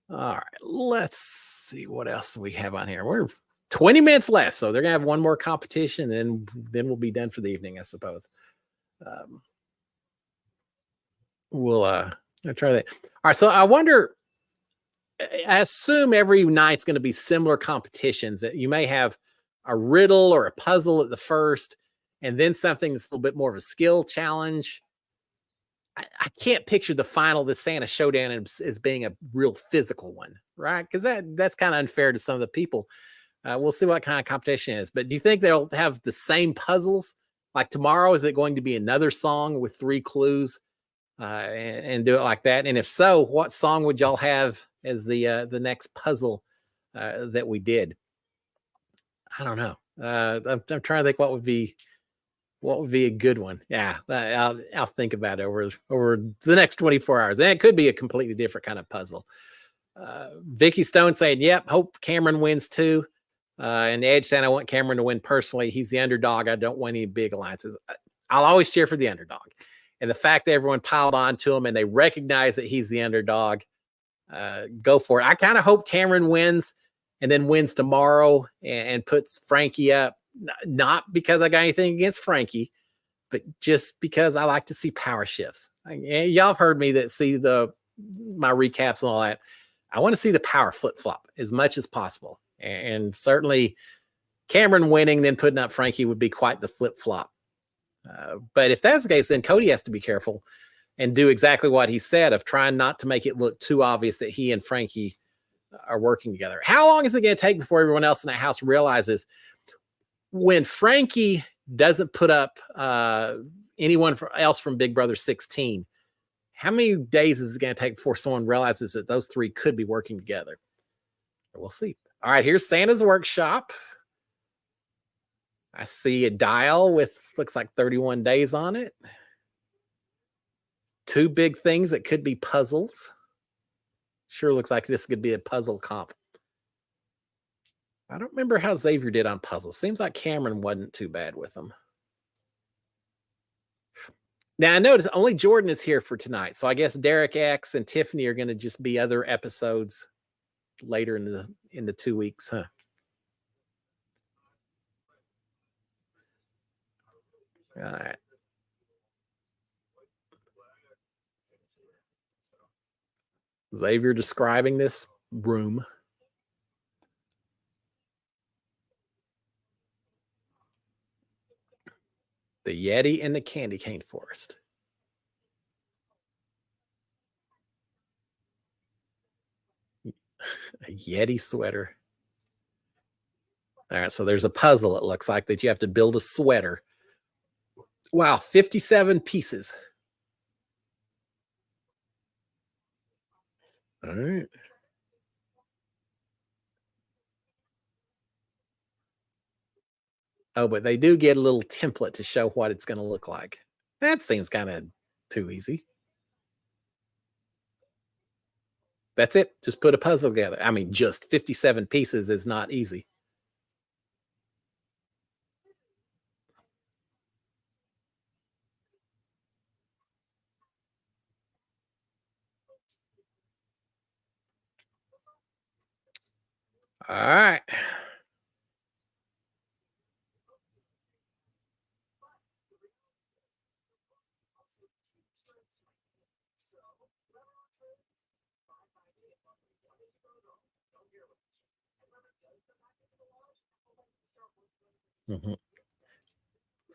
All right, let's see what else we have on here. We're 20 minutes left, so they're going to have one more competition, and then we'll be done for the evening, I suppose. We'll try that. All right, so I wonder, I assume every night's going to be similar competitions. That you may have a riddle or a puzzle at the first, and then something that's a little bit more of a skill challenge. I can't picture the final, the Santa Showdown, as being a real physical one, right? Because that's kind of unfair to some of the people. We'll see what kind of competition it is. But do you think they'll have the same puzzles? Like tomorrow, is it going to be another song with 3 clues and do it like that? And if so, what song would y'all have as the next puzzle that we did? I don't know. I'm trying to think what would be a good one. Yeah, I'll think about it over the next 24 hours. And it could be a completely different kind of puzzle. Vicky Stone saying, yep, hope Cameron wins too. And Edge saying, I want Cameron to win personally. He's the underdog. I don't want any big alliances. I'll always cheer for the underdog. And the fact that everyone piled on to him and they recognize that he's the underdog, go for it. I kind of hope Cameron wins and then wins tomorrow and puts Frankie up. Not because I got anything against Frankie, but just because I like to see power shifts. Y'all have heard me that see my recaps and all that. I want to see the power flip-flop as much as possible. And certainly Cameron winning, then putting up Frankie would be quite the flip-flop. But if that's the case, then Cody has to be careful and do exactly what he said of trying not to make it look too obvious that he and Frankie are working together. How long is it going to take before everyone else in that house realizes when Frankie doesn't put up anyone else from Big Brother 16, how many days is it going to take before someone realizes that those 3 could be working together? We'll see. All right, here's Santa's workshop. I see a dial with looks like 31 days on it. 2 big things that could be puzzles. Sure looks like this could be a puzzle comp. I don't remember how Xavier did on puzzles. Seems like Cameron wasn't too bad with them. Now, I noticed only Jordan is here for tonight. So I guess Derek X and Tiffany are going to just be other episodes later in the 2 weeks, huh? All right. Xavier describing this room. The Yeti and the candy cane forest. A Yeti sweater. All right, so there's a puzzle, it looks like, that you have to build a sweater. Wow, 57 pieces. All right. Oh, but they do get a little template to show what it's going to look like. That seems kind of too easy. That's it. Just put a puzzle together. I mean, just 57 pieces is not easy. All right. Mhm.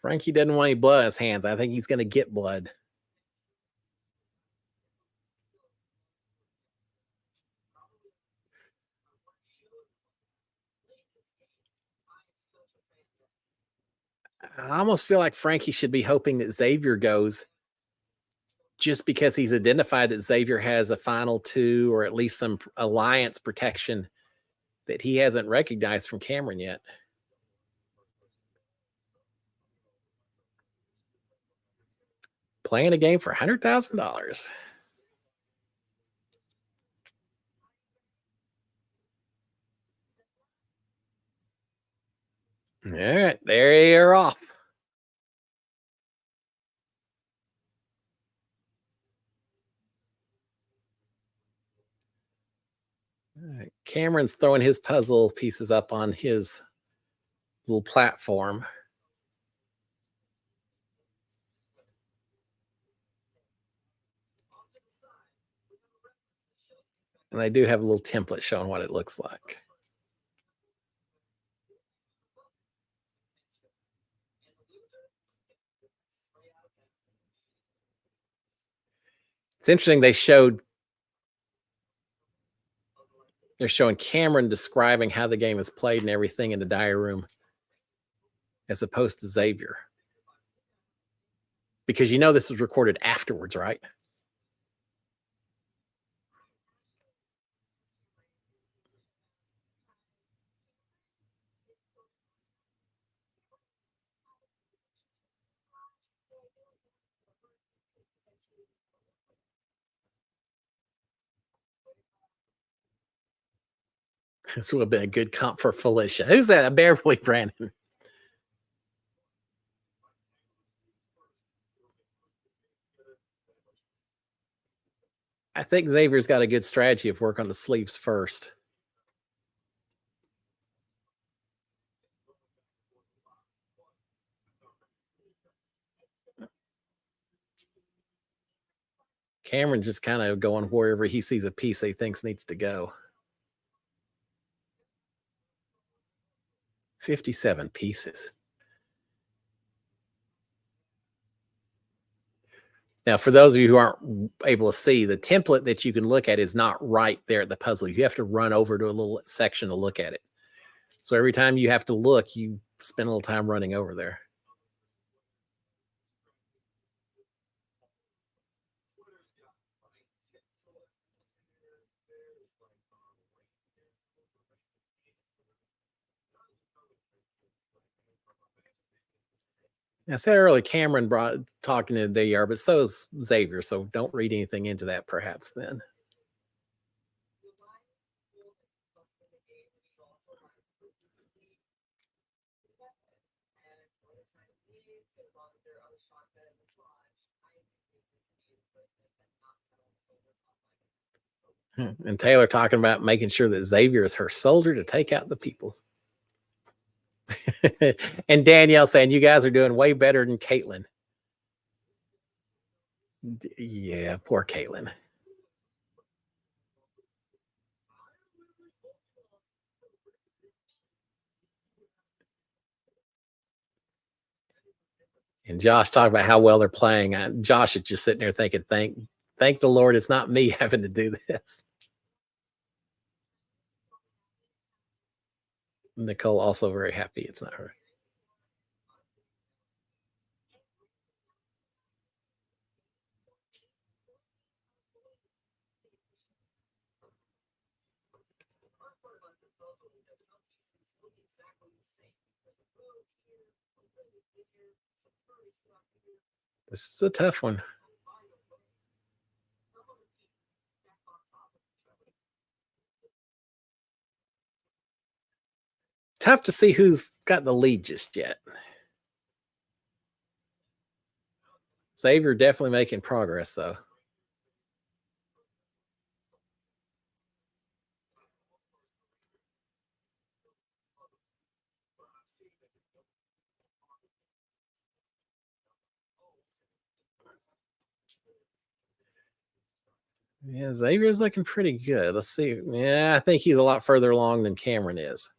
Frankie doesn't want any blood on his hands. I think he's going to get blood. I almost feel like Frankie should be hoping that Xavier goes just because he's identified that Xavier has a final two or at least some alliance protection that he hasn't recognized from Cameron yet. Playing a game for $100,000. All right, there you're off. All right, Cameron's throwing his puzzle pieces up on his little platform. And I do have a little template showing what it looks like. It's interesting. They're showing Cameron describing how the game is played and everything in the diary room, as opposed to Xavier. Because you know this was recorded afterwards, right? This would have been a good comp for Felicia. Who's that? Beverly Brandon. I think Xavier's got a good strategy of work on the sleeves first. Cameron just kind of going wherever he sees a piece he thinks needs to go. 57 pieces. Now, for those of you who aren't able to see, the template that you can look at is not right there at the puzzle. You have to run over to a little section to look at it. So every time you have to look, you spend a little time running over there. I said earlier, Cameron brought talking to the DR, but so is Xavier. So don't read anything into that, perhaps. Then and Taylor talking about making sure that Xavier is her soldier to take out the people. And Danielle saying you guys are doing way better than Caitlin. Yeah, poor Caitlin. And Josh talking about how well they're playing. Josh is just sitting there thinking, thank the Lord it's not me having to do this. Nicole also very happy it's not her. This is a tough one. tough to see who's got the lead just yet. Xavier definitely making progress, though. Yeah, Xavier's looking pretty good. Let's see. Yeah, I think he's a lot further along than Cameron is.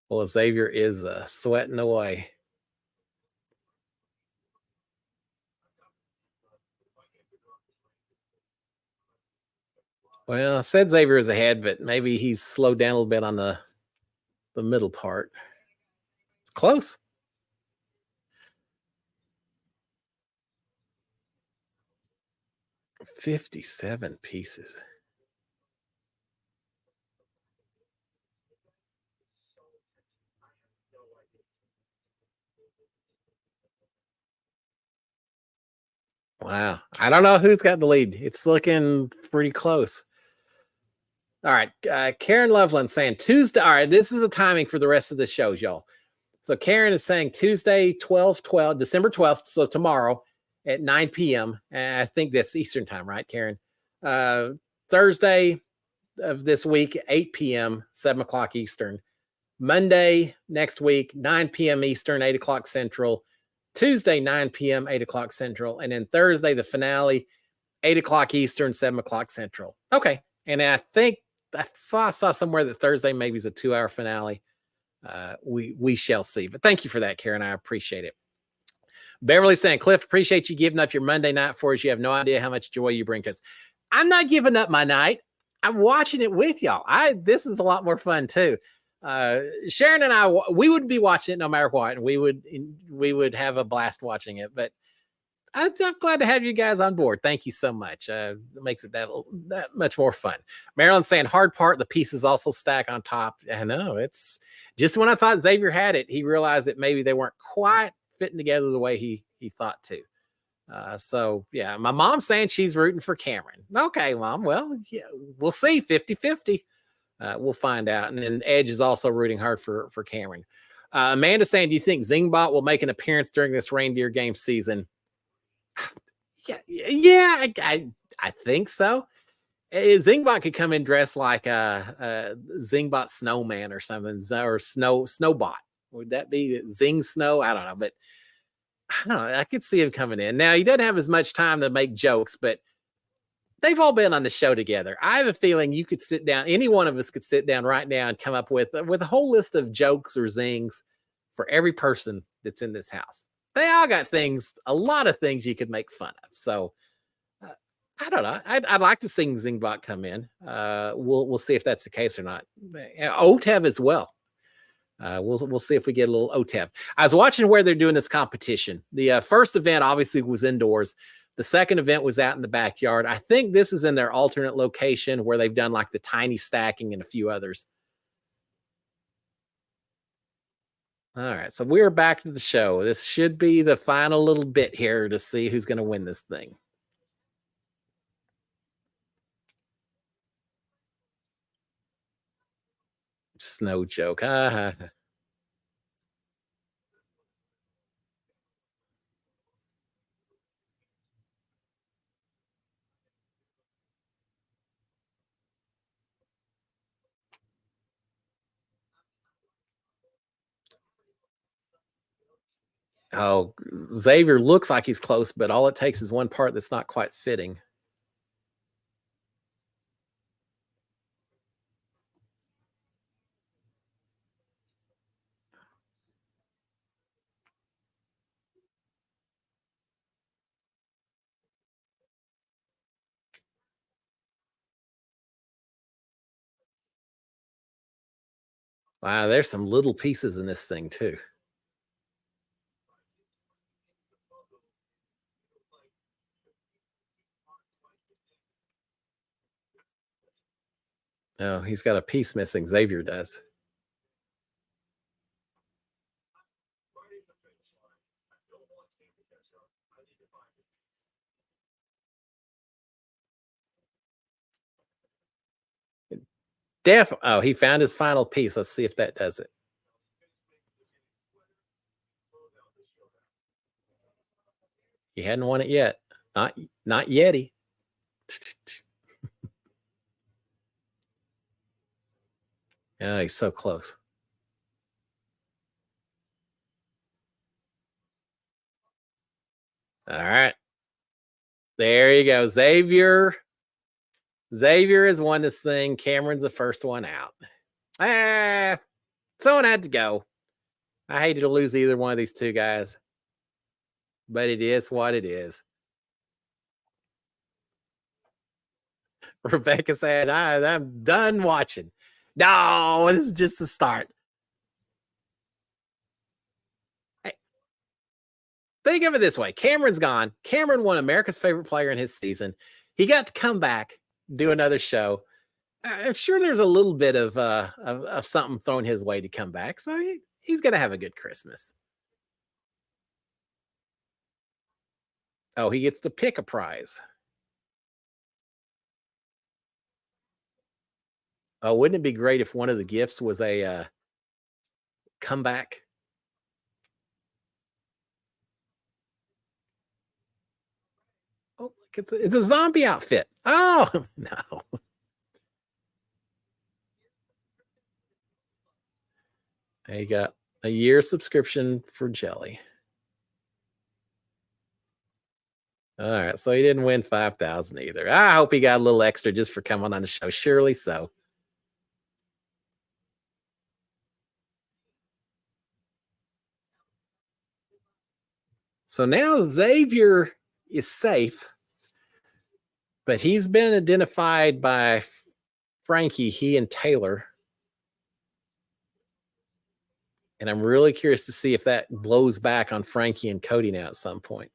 Well, Xavier is sweating away. Well, I said Xavier is ahead, but maybe he's slowed down a little bit on the middle part. It's close. 57 pieces. Wow. I don't know who's got the lead. It's looking pretty close. All right. Karen Loveland saying Tuesday. All right. This is the timing for the rest of the shows, y'all. So Karen is saying Tuesday, 12, December 12th. So tomorrow at 9 p.m. I think that's Eastern time, right, Karen? Thursday of this week, 8 p.m., 7 o'clock Eastern. Monday next week, 9 p.m. Eastern, 8 o'clock Central. Tuesday, 9 p.m., 8 o'clock Central. And then Thursday, the finale, 8 o'clock Eastern, 7 o'clock Central. Okay. And I think I saw somewhere that Thursday maybe is a 2-hour finale. We shall see. But thank you for that, Karen. I appreciate it. Beverly saying, Cliff, appreciate you giving up your Monday night for us. You have no idea how much joy you bring to us. I'm not giving up my night. I'm watching it with y'all. This is a lot more fun too. Sharon and I, we would be watching it no matter what, and we would have a blast watching it. But I'm glad to have you guys on board. Thank you so much. It makes it that much more fun. Marilyn saying, hard part, the pieces also stack on top. I know, it's just when I thought Xavier had it, he realized that maybe they weren't quite fitting together the way he thought to. So yeah, my mom's saying she's rooting for Cameron. Okay, Mom. Well, yeah, we'll see. 50-50. We'll find out. And then Edge is also rooting hard for Cameron. Amanda saying, do you think Zingbot will make an appearance during this reindeer game season? Yeah, I think so. Zingbot could come in dressed like a Zingbot snowman or something, or snowbot. Would that be Zing Snow? I don't know, but I don't know. I could see him coming in. Now he doesn't have as much time to make jokes, but they've all been on the show together. I have a feeling you could sit down. Any one of us could sit down right now and come up with a whole list of jokes or zings for every person that's in this house. They all got things, a lot of things you could make fun of. So I don't know. I'd like to see Zingbot come in. We'll see if that's the case or not. OTEV as well. We'll see if we get a little OTEV. I was watching where they're doing this competition. The first event obviously was indoors. The second event was out in the backyard. I think this is in their alternate location where they've done like the tiny stacking and a few others. All right, so we're back to the show. This should be the final little bit here to see who's going to win this thing. Snow joke. Oh, Xavier looks like he's close, but all it takes is one part that's not quite fitting. Wow, there's some little pieces in this thing too. Oh, he's got a piece missing. Xavier does. Oh, he found his final piece. Let's see if that does it. He hadn't won it yet. Not Yeti. Oh, he's so close. All right. There you go. Xavier has won this thing. Cameron's the first one out. Someone had to go. I hated to lose either one of these two guys, but it is what it is. Rebecca said, I'm done watching. No, this is just the start. Hey, think of it this way. Cameron's gone. Cameron won America's Favorite Player in his season. He got to come back, do another show. I'm sure there's a little bit of something thrown his way to come back. So he's going to have a good Christmas. Oh, he gets to pick a prize. Oh, wouldn't it be great if one of the gifts was a comeback? Oh, look, it's a zombie outfit. Oh, no. You got a year subscription for jelly. All right, so he didn't win 5,000 either. I hope he got a little extra just for coming on the show. Surely so. So now Xavier is safe, but he's been identified by Frankie, he and Taylor. And I'm really curious to see if that blows back on Frankie and Cody now at some point.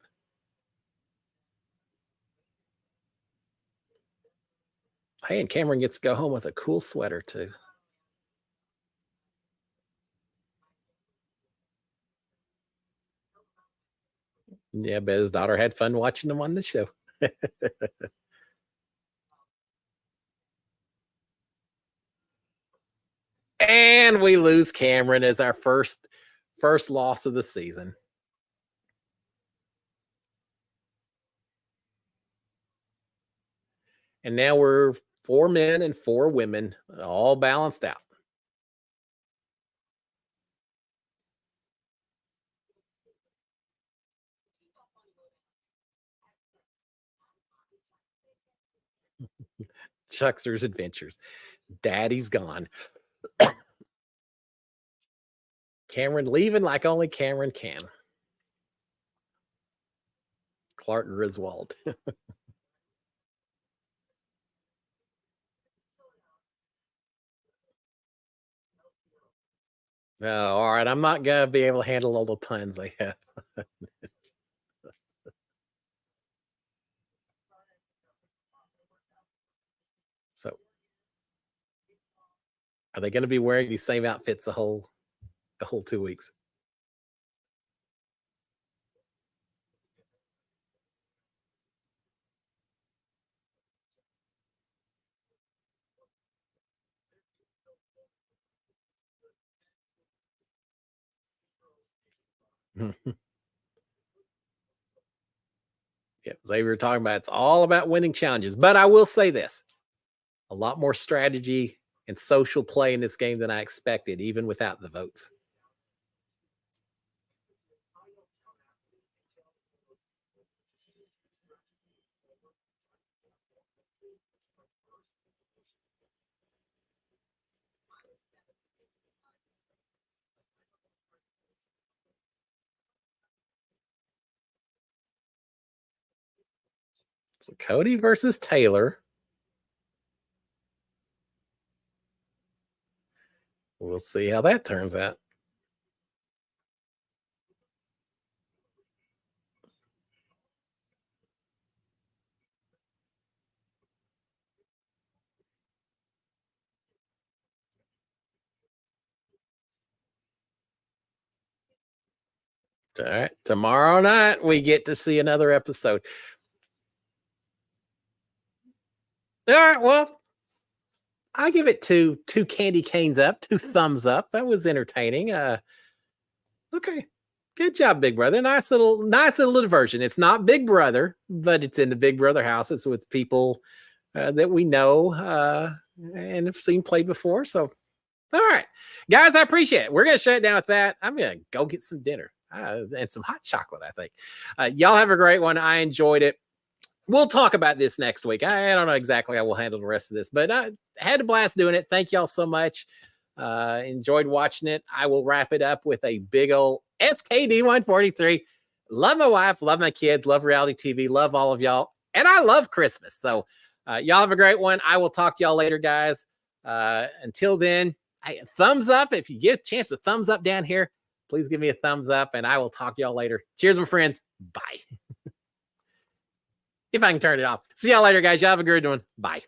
Hey, and Cameron gets to go home with a cool sweater too. Yeah, but his daughter had fun watching him on the show. And we lose Cameron as our first loss of the season. And now we're 4 men and 4 women, all balanced out. Chuckster's Adventures. Daddy's gone. Cameron leaving like only Cameron can. Clark Griswold. Oh, all right. I'm not going to be able to handle all the puns they have. So, are they going to be wearing these same outfits the whole 2 weeks? Yeah, as we were talking about, it's all about winning challenges. But I will say this: a lot more strategy and social play in this game than I expected, even without the votes. So Cody versus Taylor. We'll see how that turns out. All right. Tomorrow night, we get to see another episode. All right. Well, I give it two candy canes up, 2 thumbs up. That was entertaining. Okay. Good job, Big Brother. Nice little diversion. It's not Big Brother, but it's in the Big Brother house. It's with people that we know and have seen play before. So, all right, guys, I appreciate it. We're gonna shut it down with that. I'm gonna go get some dinner and some hot chocolate. I think y'all have a great one. I enjoyed it. We'll talk about this next week. I don't know exactly how we'll handle the rest of this, but I had a blast doing it. Thank y'all so much. Enjoyed watching it. I will wrap it up with a big old SKD 143. Love my wife, love my kids, love reality TV, love all of y'all, and I love Christmas. So y'all have a great one. I will talk to y'all later, guys. Until then, hey, thumbs up. If you get a chance to thumbs up down here, please give me a thumbs up, and I will talk to y'all later. Cheers, my friends. Bye. If I can turn it off. See y'all later, guys. Y'all have a good one. Bye.